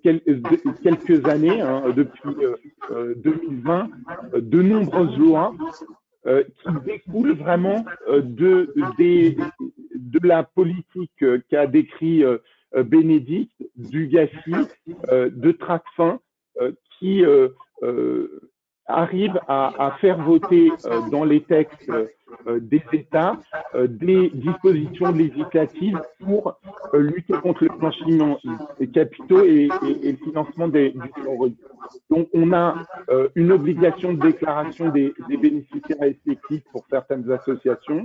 quelques années, depuis 2020, de nombreuses lois qui découlent vraiment de la politique qu'a décrit Bénédicte, du GACI, de Tracfin, qui arrive à faire voter dans les textes des États des dispositions législatives pour lutter contre le blanchiment des capitaux et le financement du terrorisme. Donc, on a une obligation de déclaration des bénéficiaires effectifs pour certaines associations.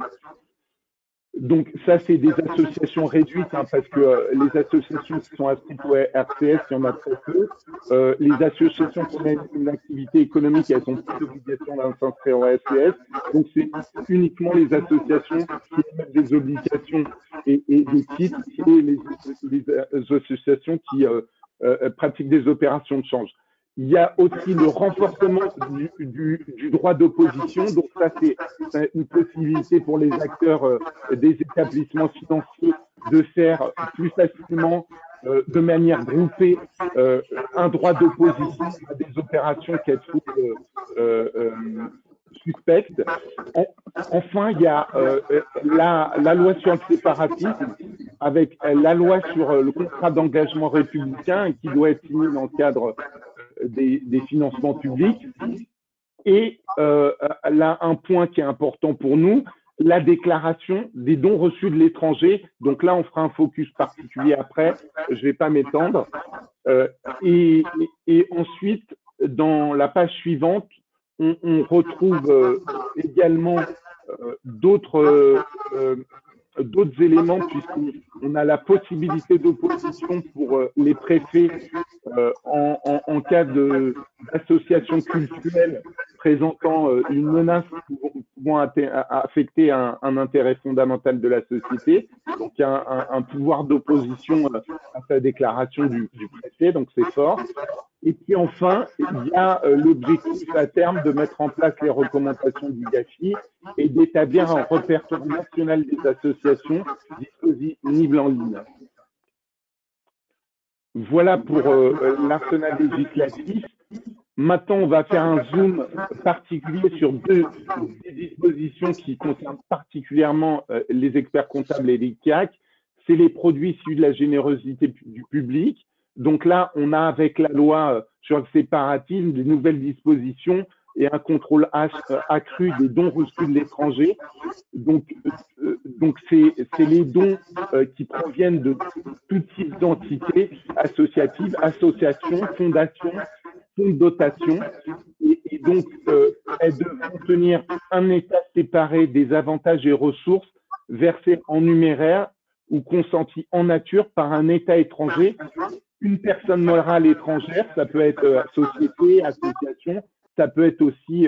Donc, ça, c'est des associations réduites, parce que les associations qui sont inscrites au RCS, il y en a très peu. Les associations qui ont une activité économique, elles n'ont plus d'obligation d'inscrire au RCS. Donc, c'est uniquement les associations qui émettent des obligations et des titres et les associations qui pratiquent des opérations de change. Il y a aussi le renforcement du droit d'opposition. Donc ça, c'est une possibilité pour les acteurs des établissements financiers de faire plus facilement, de manière groupée, un droit d'opposition à des opérations qu'elles trouvent suspectes. enfin, il y a la loi sur le séparatisme, avec la loi sur le contrat d'engagement républicain qui doit être signé dans le cadre des financements publics. Et là, un point qui est important pour nous, la déclaration des dons reçus de l'étranger. Donc là, on fera un focus particulier après, je ne vais pas m'étendre. Et ensuite, dans la page suivante, on retrouve également d'autres éléments, puisqu'on a la possibilité d'opposition pour les préfets en cas d'association culturelle présentant une menace pouvant affecter un intérêt fondamental de la société. Donc, il y a un pouvoir d'opposition à sa déclaration du préfet, donc c'est fort. Et puis enfin, il y a l'objectif à terme de mettre en place les recommandations du GAFI et d'établir un répertoire national des associations disponible en ligne. Voilà pour l'arsenal législatif. Maintenant, on va faire un zoom particulier sur des dispositions qui concernent particulièrement les experts comptables et les CAC. C'est les produits issus de la générosité du public. Donc là, on a avec la loi sur le séparatisme des nouvelles dispositions et un contrôle accru des dons reçus de l'étranger. Donc c'est les dons qui proviennent de tout type d'entités associatives, associations, fondations, fonds de dotation. Et donc, elles devront tenir un état séparé des avantages et ressources versés en numéraire ou consentis en nature par un État étranger, une personne morale étrangère, ça peut être société, association, ça peut être aussi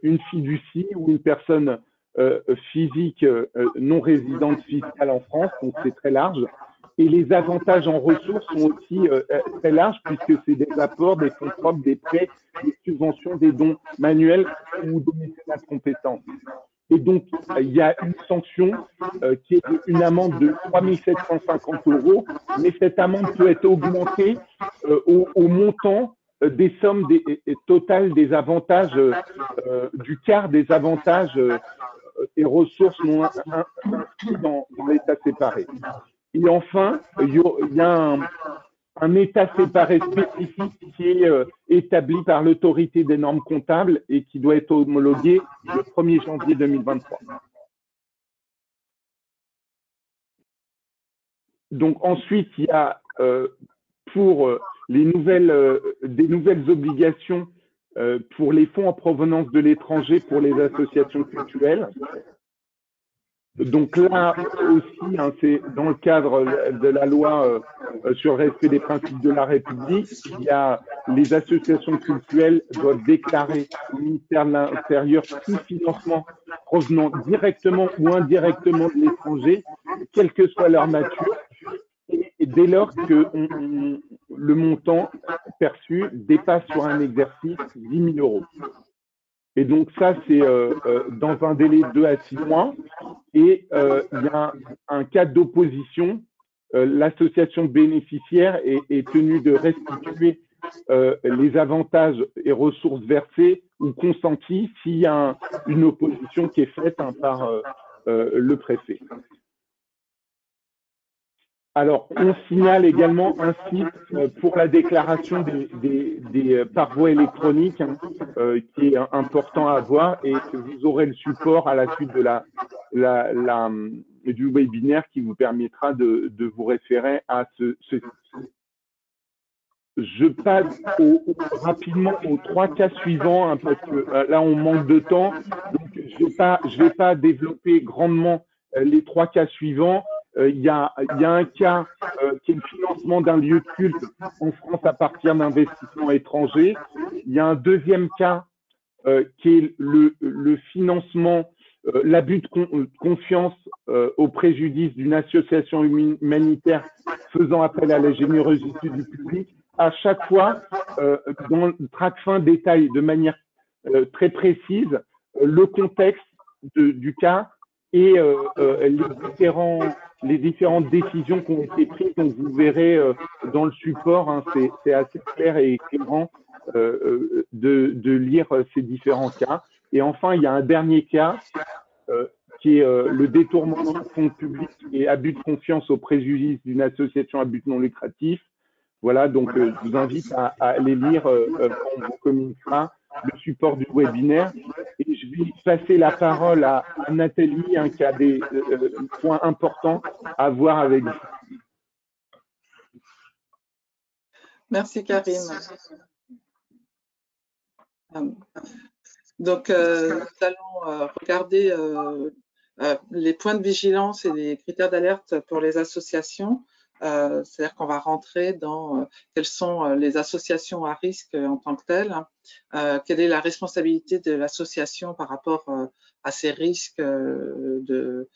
une fiducie ou une personne physique non résidente fiscale en France, donc c'est très large. Et les avantages en ressources sont aussi très larges puisque c'est des apports, des fonds propres, des prêts, des subventions, des dons manuels ou des mécénats de compétences. Et donc, il y a une sanction qui est une amende de 3 750 €, mais cette amende peut être augmentée au montant des sommes totales des avantages, du quart des avantages et ressources non inscrits dans l'état séparé. Et enfin, il y a un état séparé spécifique qui est établi par l'autorité des normes comptables et qui doit être homologué le 1er janvier 2023. Donc ensuite, il y a pour des nouvelles obligations pour les fonds en provenance de l'étranger pour les associations culturelles. Donc là aussi, hein, c'est dans le cadre de la loi sur le respect des principes de la République, il y a les associations culturelles doivent déclarer au ministère de l'Intérieur tout financement provenant directement ou indirectement de l'étranger, quelle que soit leur nature, et dès lors que le montant perçu dépasse sur un exercice 10 000 €. Et donc ça, c'est dans un délai de 2 à 6 mois. Et il y a un cas d'opposition. L'association bénéficiaire est tenue de restituer les avantages et ressources versées ou consentis s'il y a une opposition qui est faite par le préfet. Alors, on signale également un site pour la déclaration des par voie électronique qui est important à avoir et que vous aurez le support à la suite de du webinaire qui vous permettra de vous référer à ce site. Je passe rapidement aux 3 cas suivants hein, parce que là, on manque de temps. Donc, je vais pas développer grandement les 3 cas suivants. Il y a un cas qui est le financement d'un lieu de culte en France à partir d'investissements étrangers. Il y a un deuxième cas qui est le financement, l'abus de confiance au préjudice d'une association humanitaire faisant appel à la générosité du public. À chaque fois, dans le Tracfin détaille de manière très précise le contexte du cas et les différentes décisions qui ont été prises. Donc, vous verrez dans le support, hein, c'est assez clair et éclairant de lire ces différents cas. Et enfin, il y a un dernier cas qui est le détournement de fonds publics et abus de confiance au préjudice d'une association à but non lucratif. Voilà, donc je vous invite à aller lire, on vous communiquera le support du webinaire. Et je vais passer la parole à Nathalie, qui a des points importants à voir avec vous. Merci Karim. Donc, nous allons regarder les points de vigilance et les critères d'alerte pour les associations. C'est-à-dire qu'on va rentrer dans quelles sont les associations à risque en tant que telles, quelle est la responsabilité de l'association par rapport à ces risques de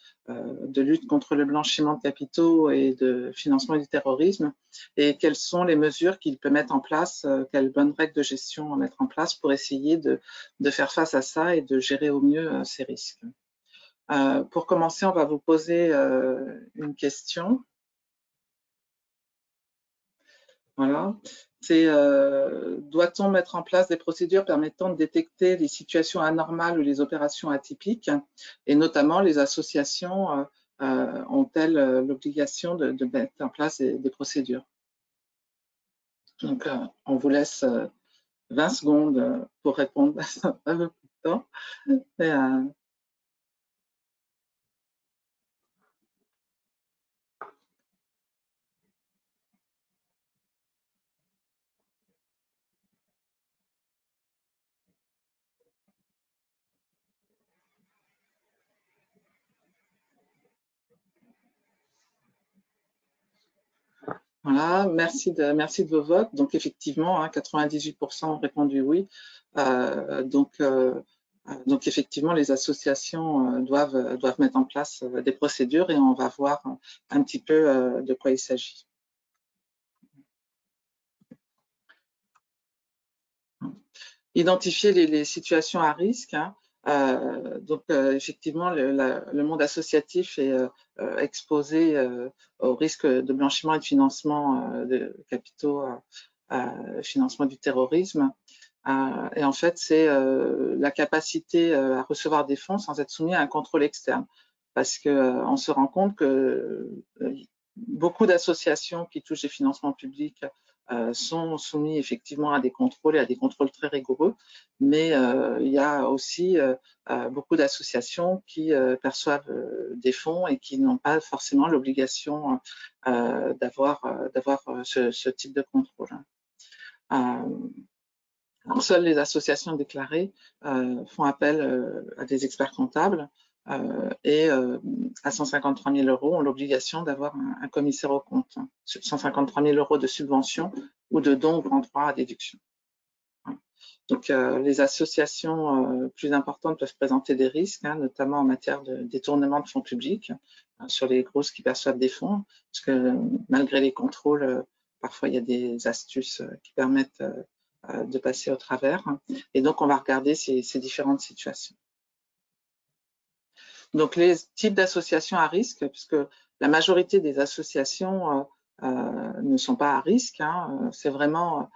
lutte contre le blanchiment de capitaux et de financement du terrorisme, et quelles sont les mesures qu'il peut mettre en place, quelles bonnes règles de gestion à mettre en place pour essayer de faire face à ça et de gérer au mieux ces risques. Pour commencer, on va vous poser une question. Voilà. C'est doit-on mettre en place des procédures permettant de détecter les situations anormales ou les opérations atypiques, et notamment les associations ont-elles l'obligation de mettre en place des procédures? Donc, on vous laisse 20 secondes pour répondre à vos temps. Voilà, merci de vos votes. Donc effectivement, 98% ont répondu oui. Donc effectivement, les associations doivent mettre en place des procédures, et on va voir un petit peu de quoi il s'agit. Identifier les situations à risque. Donc effectivement, le monde associatif est exposé au risque de blanchiment et de financement de capitaux, financement du terrorisme. Et en fait, c'est la capacité à recevoir des fonds sans être soumis à un contrôle externe. Parce qu'on se rend compte que beaucoup d'associations qui touchent des financements publics sont soumis effectivement à des contrôles, et à des contrôles très rigoureux, mais il y a aussi beaucoup d'associations qui perçoivent des fonds et qui n'ont pas forcément l'obligation d'avoir ce type de contrôle. Seules les associations déclarées font appel à des experts comptables, et à 153 000 € ont l'obligation d'avoir un commissaire aux comptes, 153 000 € de subvention ou de dons ouvrant droit à déduction. Voilà. Donc les associations plus importantes peuvent présenter des risques, notamment en matière de détournement de fonds publics, sur les grosses qui perçoivent des fonds, parce que malgré les contrôles, parfois il y a des astuces qui permettent de passer au travers. Et donc on va regarder ces différentes situations. Donc les types d'associations à risque, puisque la majorité des associations ne sont pas à risque, c'est vraiment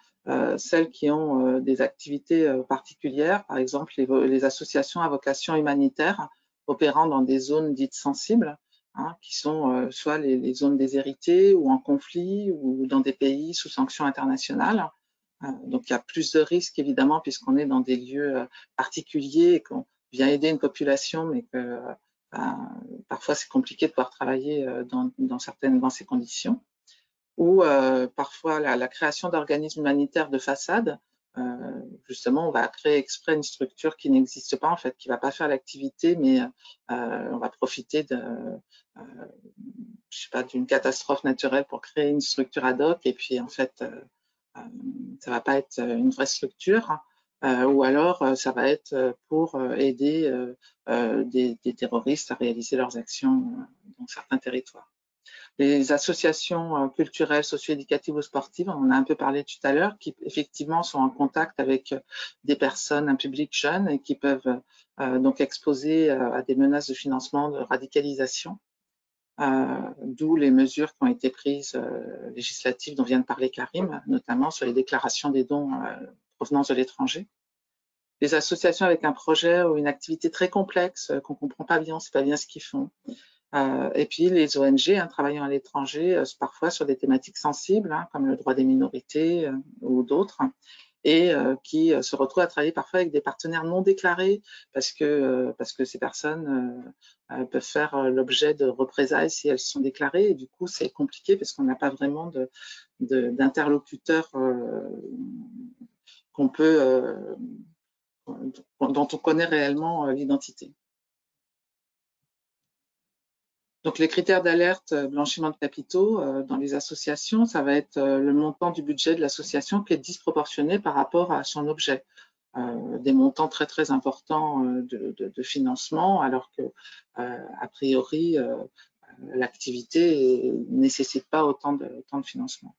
celles qui ont des activités particulières, par exemple les associations à vocation humanitaire opérant dans des zones dites sensibles, qui sont soit les zones déshéritées ou en conflit, ou dans des pays sous sanctions internationales. Donc il y a plus de risques évidemment, puisqu'on est dans des lieux particuliers et qu'on vient aider une population, mais que parfois c'est compliqué de pouvoir travailler dans ces conditions. Ou parfois la création d'organismes humanitaires de façade. Justement, on va créer exprès une structure qui n'existe pas, en fait, qui ne va pas faire l'activité, mais on va profiter d'une catastrophe naturelle pour créer une structure ad hoc, et puis en fait, ça ne va pas être une vraie structure. Ou alors ça va être pour aider des terroristes à réaliser leurs actions dans certains territoires. Les associations culturelles, socio-éducatives ou sportives, on en a un peu parlé tout à l'heure, qui effectivement sont en contact avec des personnes, un public jeune, et qui peuvent donc exposer à des menaces de financement, de radicalisation, d'où les mesures qui ont été prises législatives dont vient de parler Karim, notamment sur les déclarations des dons provenant de l'étranger. Les associations avec un projet ou une activité très complexe qu'on ne comprend pas bien, on ne sait pas bien ce qu'ils font. Et puis les ONG travaillant à l'étranger, parfois sur des thématiques sensibles, comme le droit des minorités ou d'autres, et qui se retrouvent à travailler parfois avec des partenaires non déclarés parce que ces personnes peuvent faire l'objet de représailles si elles sont déclarées. Et du coup, c'est compliqué parce qu'on n'a pas vraiment d'interlocuteur qu'on peut, dont on connaît réellement l'identité. Donc, les critères d'alerte blanchiment de capitaux dans les associations, ça va être le montant du budget de l'association qui est disproportionné par rapport à son objet. Des montants très très importants de financement, alors que a priori l'activité ne nécessite pas autant de financement.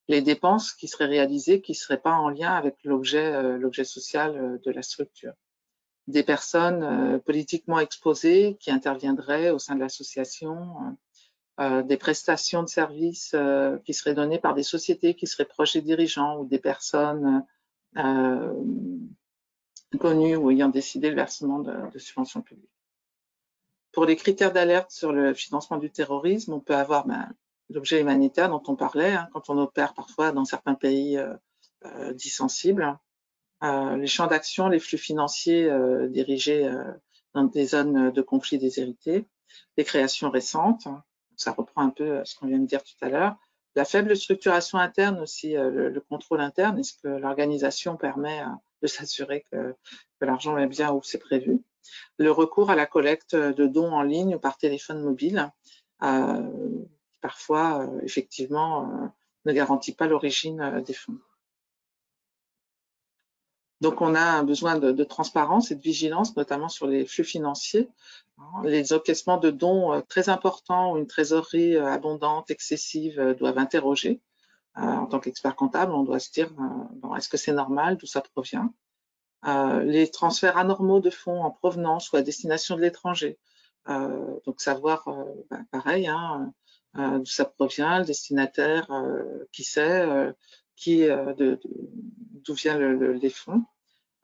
Les dépenses qui seraient réalisées qui ne seraient pas en lien avec l'objet social de la structure. Des personnes politiquement exposées qui interviendraient au sein de l'association, des prestations de services qui seraient données par des sociétés qui seraient proches des dirigeants ou des personnes connues ou ayant décidé le versement de subventions publiques. Pour les critères d'alerte sur le financement du terrorisme, on peut avoir l'objet humanitaire dont on parlait, quand on opère parfois dans certains pays dits sensibles. Les champs d'action, les flux financiers dirigés dans des zones de conflit déshéritées, les créations récentes, ça reprend un peu ce qu'on vient de dire tout à l'heure, la faible structuration interne aussi, le contrôle interne, est-ce que l'organisation permet de s'assurer que l'argent est bien où c'est prévu, le recours à la collecte de dons en ligne ou par téléphone mobile, qui parfois effectivement ne garantit pas l'origine des fonds. Donc, on a un besoin de transparence et de vigilance, notamment sur les flux financiers. Les encaissements de dons très importants ou une trésorerie abondante, excessive, doivent interroger. En tant qu'expert comptable, on doit se dire, est-ce que c'est normal, d'où ça provient? Les transferts anormaux de fonds en provenance ou à destination de l'étranger. Donc, savoir, pareil, d'où ça provient, le destinataire, qui c'est, d'où viennent les fonds.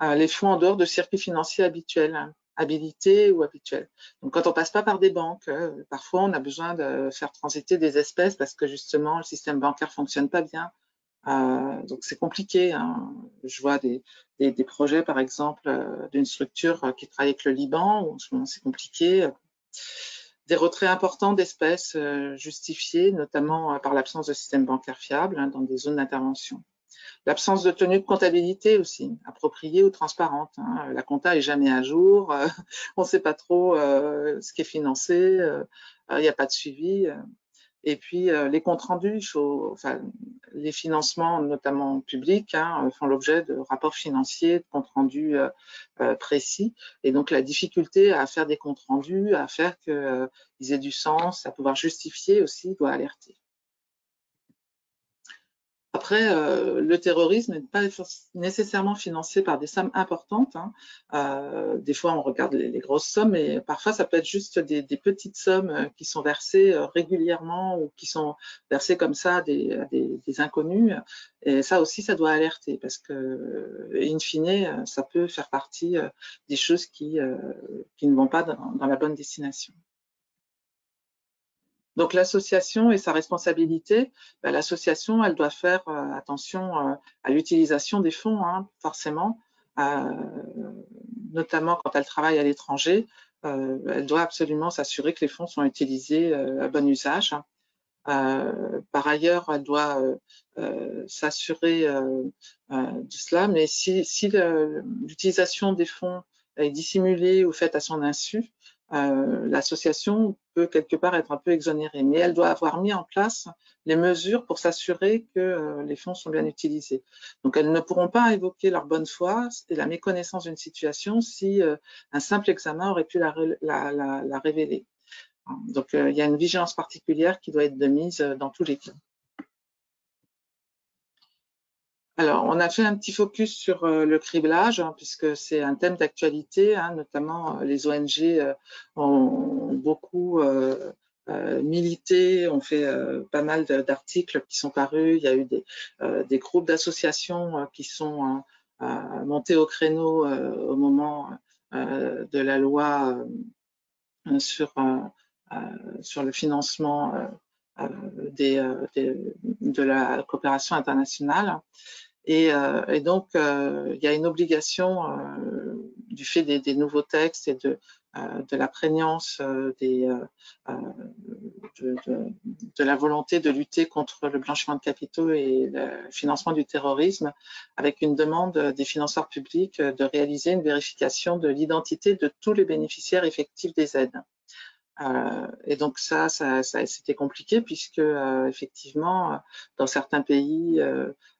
Les fonds en dehors de circuits financiers habituels, habilités ou habituels. Donc, quand on passe pas par des banques, parfois on a besoin de faire transiter des espèces parce que justement le système bancaire fonctionne pas bien. Donc, c'est compliqué. Je vois des projets, par exemple, d'une structure qui travaille avec le Liban, où en ce moment c'est compliqué. Des retraits importants d'espèces justifiés, notamment par l'absence de système bancaire fiable dans des zones d'intervention. L'absence de tenue de comptabilité aussi, appropriée ou transparente. La compta est jamais à jour, on ne sait pas trop ce qui est financé, il n'y a pas de suivi. Et puis les comptes rendus, les financements, notamment publics, font l'objet de rapports financiers, de comptes rendus précis. Et donc la difficulté à faire des comptes rendus, à faire qu'ils aient du sens, à pouvoir justifier aussi, doit alerter. Après, le terrorisme n'est pas nécessairement financé par des sommes importantes. Des fois, on regarde les grosses sommes, mais parfois, ça peut être juste des petites sommes qui sont versées régulièrement ou qui sont versées comme ça à des inconnus. Et ça aussi, ça doit alerter parce que, in fine, ça peut faire partie des choses qui ne vont pas dans la bonne destination. Donc, l'association et sa responsabilité, l'association, elle doit faire attention à l'utilisation des fonds, forcément, notamment quand elle travaille à l'étranger. Elle doit absolument s'assurer que les fonds sont utilisés à bon usage. Par ailleurs, elle doit s'assurer de cela, mais si l'utilisation des fonds est dissimulée ou faite à son insu, l'association peut quelque part être un peu exonérée, mais elle doit avoir mis en place les mesures pour s'assurer que les fonds sont bien utilisés. Donc, elles ne pourront pas évoquer leur bonne foi et la méconnaissance d'une situation si un simple examen aurait pu la révéler. Donc, il y a une vigilance particulière qui doit être de mise dans tous les cas. Alors, on a fait un petit focus sur le criblage, puisque c'est un thème d'actualité, notamment les ONG ont beaucoup milité, ont fait pas mal d'articles qui sont parus. Il y a eu des groupes d'associations qui sont monté au créneau au moment de la loi sur le financement de la coopération internationale. Et donc, il y a une obligation du fait des nouveaux textes et de la prégnance de la volonté de lutter contre le blanchiment de capitaux et le financement du terrorisme, avec une demande des financeurs publics de réaliser une vérification de l'identité de tous les bénéficiaires effectifs des aides. Et donc ça c'était compliqué puisque effectivement dans certains pays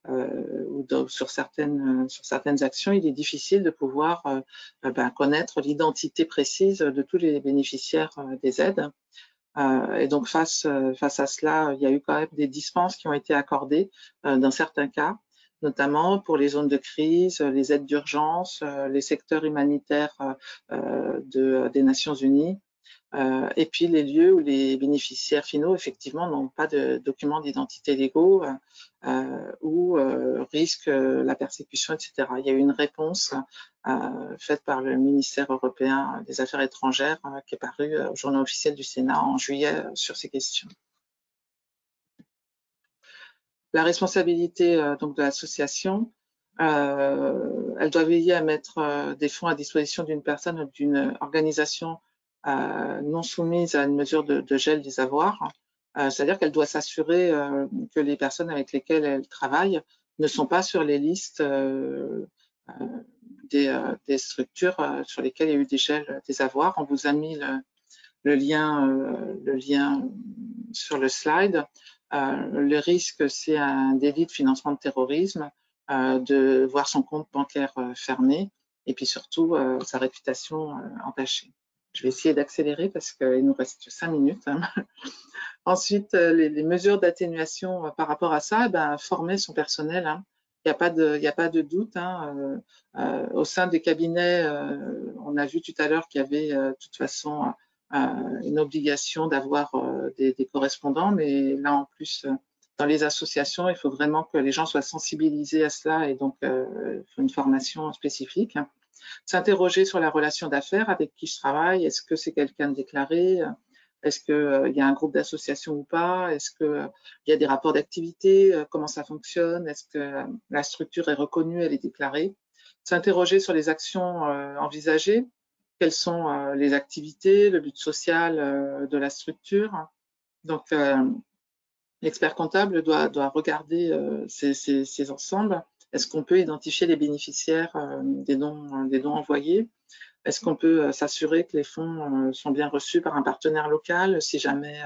ou sur certaines actions, il est difficile de pouvoir connaître l'identité précise de tous les bénéficiaires des aides. Et donc face à cela, il y a eu quand même des dispenses qui ont été accordées dans certains cas, notamment pour les zones de crise, les aides d'urgence, les secteurs humanitaires des Nations Unies. Et puis les lieux où les bénéficiaires finaux, effectivement, n'ont pas de documents d'identité légaux ou risquent la persécution, etc. Il y a eu une réponse faite par le ministère européen des Affaires étrangères qui est parue au journal officiel du Sénat en juillet sur ces questions. La responsabilité donc de l'association, elle doit veiller à mettre des fonds à disposition d'une personne ou d'une organisation non soumise à une mesure de gel des avoirs, c'est-à-dire qu'elle doit s'assurer que les personnes avec lesquelles elle travaille ne sont pas sur les listes des structures sur lesquelles il y a eu des gels des avoirs. On vous a mis le lien sur le slide. Le risque, c'est un délit de financement de terrorisme, de voir son compte bancaire fermé et puis surtout sa réputation entachée. Je vais essayer d'accélérer parce qu'il nous reste 5 minutes. Ensuite, les mesures d'atténuation par rapport à ça, former son personnel. Il n'y a pas de doute. Au sein des cabinets, on a vu tout à l'heure qu'il y avait de toute façon une obligation d'avoir des correspondants, mais là en plus, dans les associations, il faut vraiment que les gens soient sensibilisés à cela et donc il faut une formation spécifique. S'interroger sur la relation d'affaires avec qui je travaille. Est-ce que c'est quelqu'un de déclaré? Est-ce qu'il y a un groupe d'association ou pas? Est-ce qu'il y a des rapports d'activité? Comment ça fonctionne? Est-ce que la structure est reconnue, elle est déclarée? S'interroger sur les actions envisagées. Quelles sont les activités, le but social de la structure? Donc, l'expert comptable doit regarder ces ensembles. Est-ce qu'on peut identifier les bénéficiaires des dons envoyés? Est-ce qu'on peut s'assurer que les fonds sont bien reçus par un partenaire local si jamais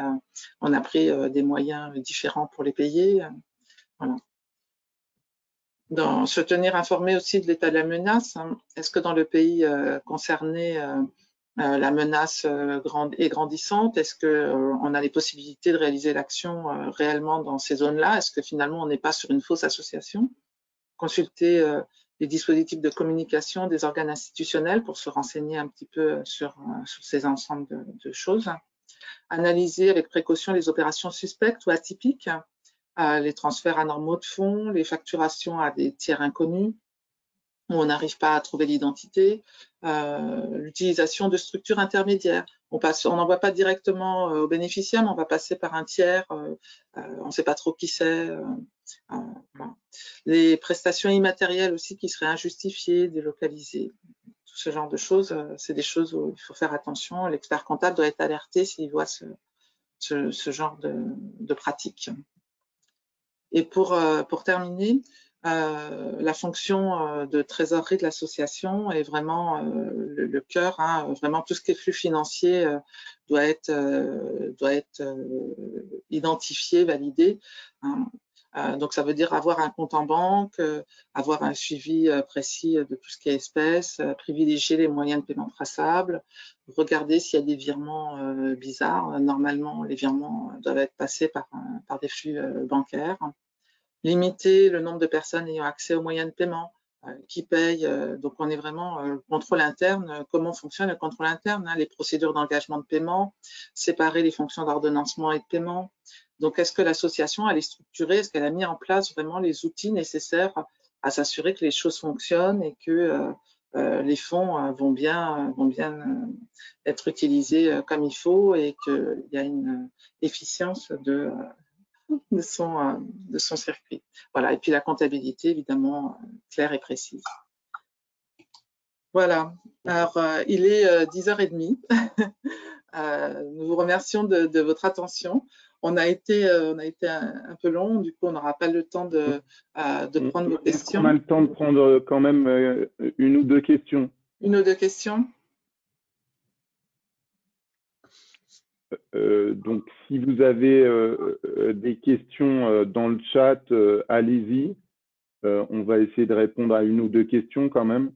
on a pris des moyens différents pour les payer? Voilà. Se tenir informé aussi de l'état de la menace. Est-ce que dans le pays concerné, la menace est grandissante? Est-ce qu'on a les possibilités de réaliser l'action réellement dans ces zones-là? Est-ce que finalement on n'est pas sur une fausse association? Consulter les dispositifs de communication des organes institutionnels pour se renseigner un petit peu sur ces ensembles de choses. Analyser avec précaution les opérations suspectes ou atypiques, les transferts anormaux de fonds, les facturations à des tiers inconnus où on n'arrive pas à trouver l'identité, l'utilisation de structures intermédiaires. On n'envoie pas directement aux bénéficiaires, mais on va passer par un tiers, on ne sait pas trop qui c'est. Voilà. Les prestations immatérielles aussi qui seraient injustifiées, délocalisées, tout ce genre de choses, c'est des choses où il faut faire attention. L'expert comptable doit être alerté s'il voit ce genre de pratique. Et pour terminer, la fonction de trésorerie de l'association est vraiment le cœur. Vraiment, tout ce qui est flux financier doit être identifié, validé. Donc, ça veut dire avoir un compte en banque, avoir un suivi précis de tout ce qui est espèces, privilégier les moyens de paiement traçables, regarder s'il y a des virements bizarres. Normalement, les virements doivent être passés par des flux bancaires. Limiter le nombre de personnes ayant accès aux moyens de paiement, qui payent. Donc, on est vraiment contrôle interne. Comment fonctionne le contrôle interne? Les procédures d'engagement de paiement, séparer les fonctions d'ordonnancement et de paiement. Donc, est-ce que l'association, elle est structurée? Est-ce qu'elle a mis en place vraiment les outils nécessaires à s'assurer que les choses fonctionnent et que les fonds vont bien être utilisés comme il faut et qu'il y a une efficience de son circuit. Voilà. Et puis la comptabilité, évidemment, claire et précise. Voilà. Alors, il est 10h30. Nous vous remercions de votre attention. On a été un peu long, du coup, on n'aura pas le temps de prendre vos questions. On a le temps de prendre quand même une ou deux questions. Une ou deux questions. Donc, si vous avez des questions dans le chat, allez-y. On va essayer de répondre à une ou deux questions quand même.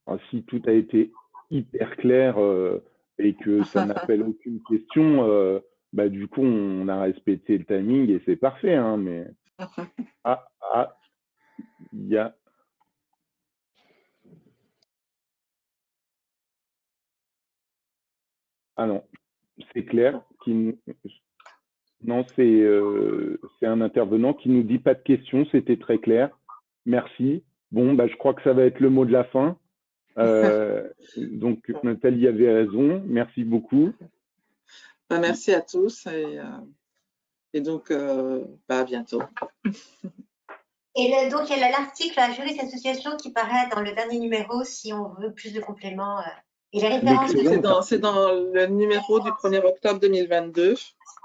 Alors, si tout a été hyper clair et que ça n'appelle aucune question, bah, du coup, on a respecté le timing et c'est parfait. Hein, mais il y a… Ah non, c'est clair. Non, c'est un intervenant qui nous dit pas de questions, c'était très clair. Merci. Bon, bah, je crois que ça va être le mot de la fin. Donc, Nathalie avait raison. Merci beaucoup. Bah, merci à tous et donc à bientôt. Et donc, il y a l'article à Juriste Association qui paraît dans le dernier numéro si on veut plus de compléments. Et les références. C'est dans le numéro du 1er octobre 2022.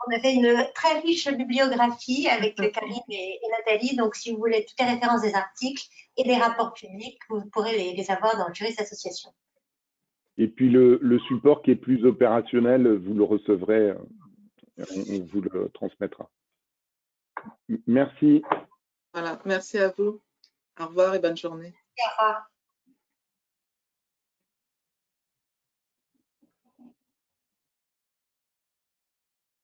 On a fait une très riche bibliographie avec Karine et Nathalie. Donc, si vous voulez toutes les références des articles et des rapports publics, vous pourrez les avoir dans Juriste Association. Et puis, le support qui est plus opérationnel, vous le recevrez, on vous le transmettra. Merci. Voilà, merci à vous. Au revoir et bonne journée. Au revoir.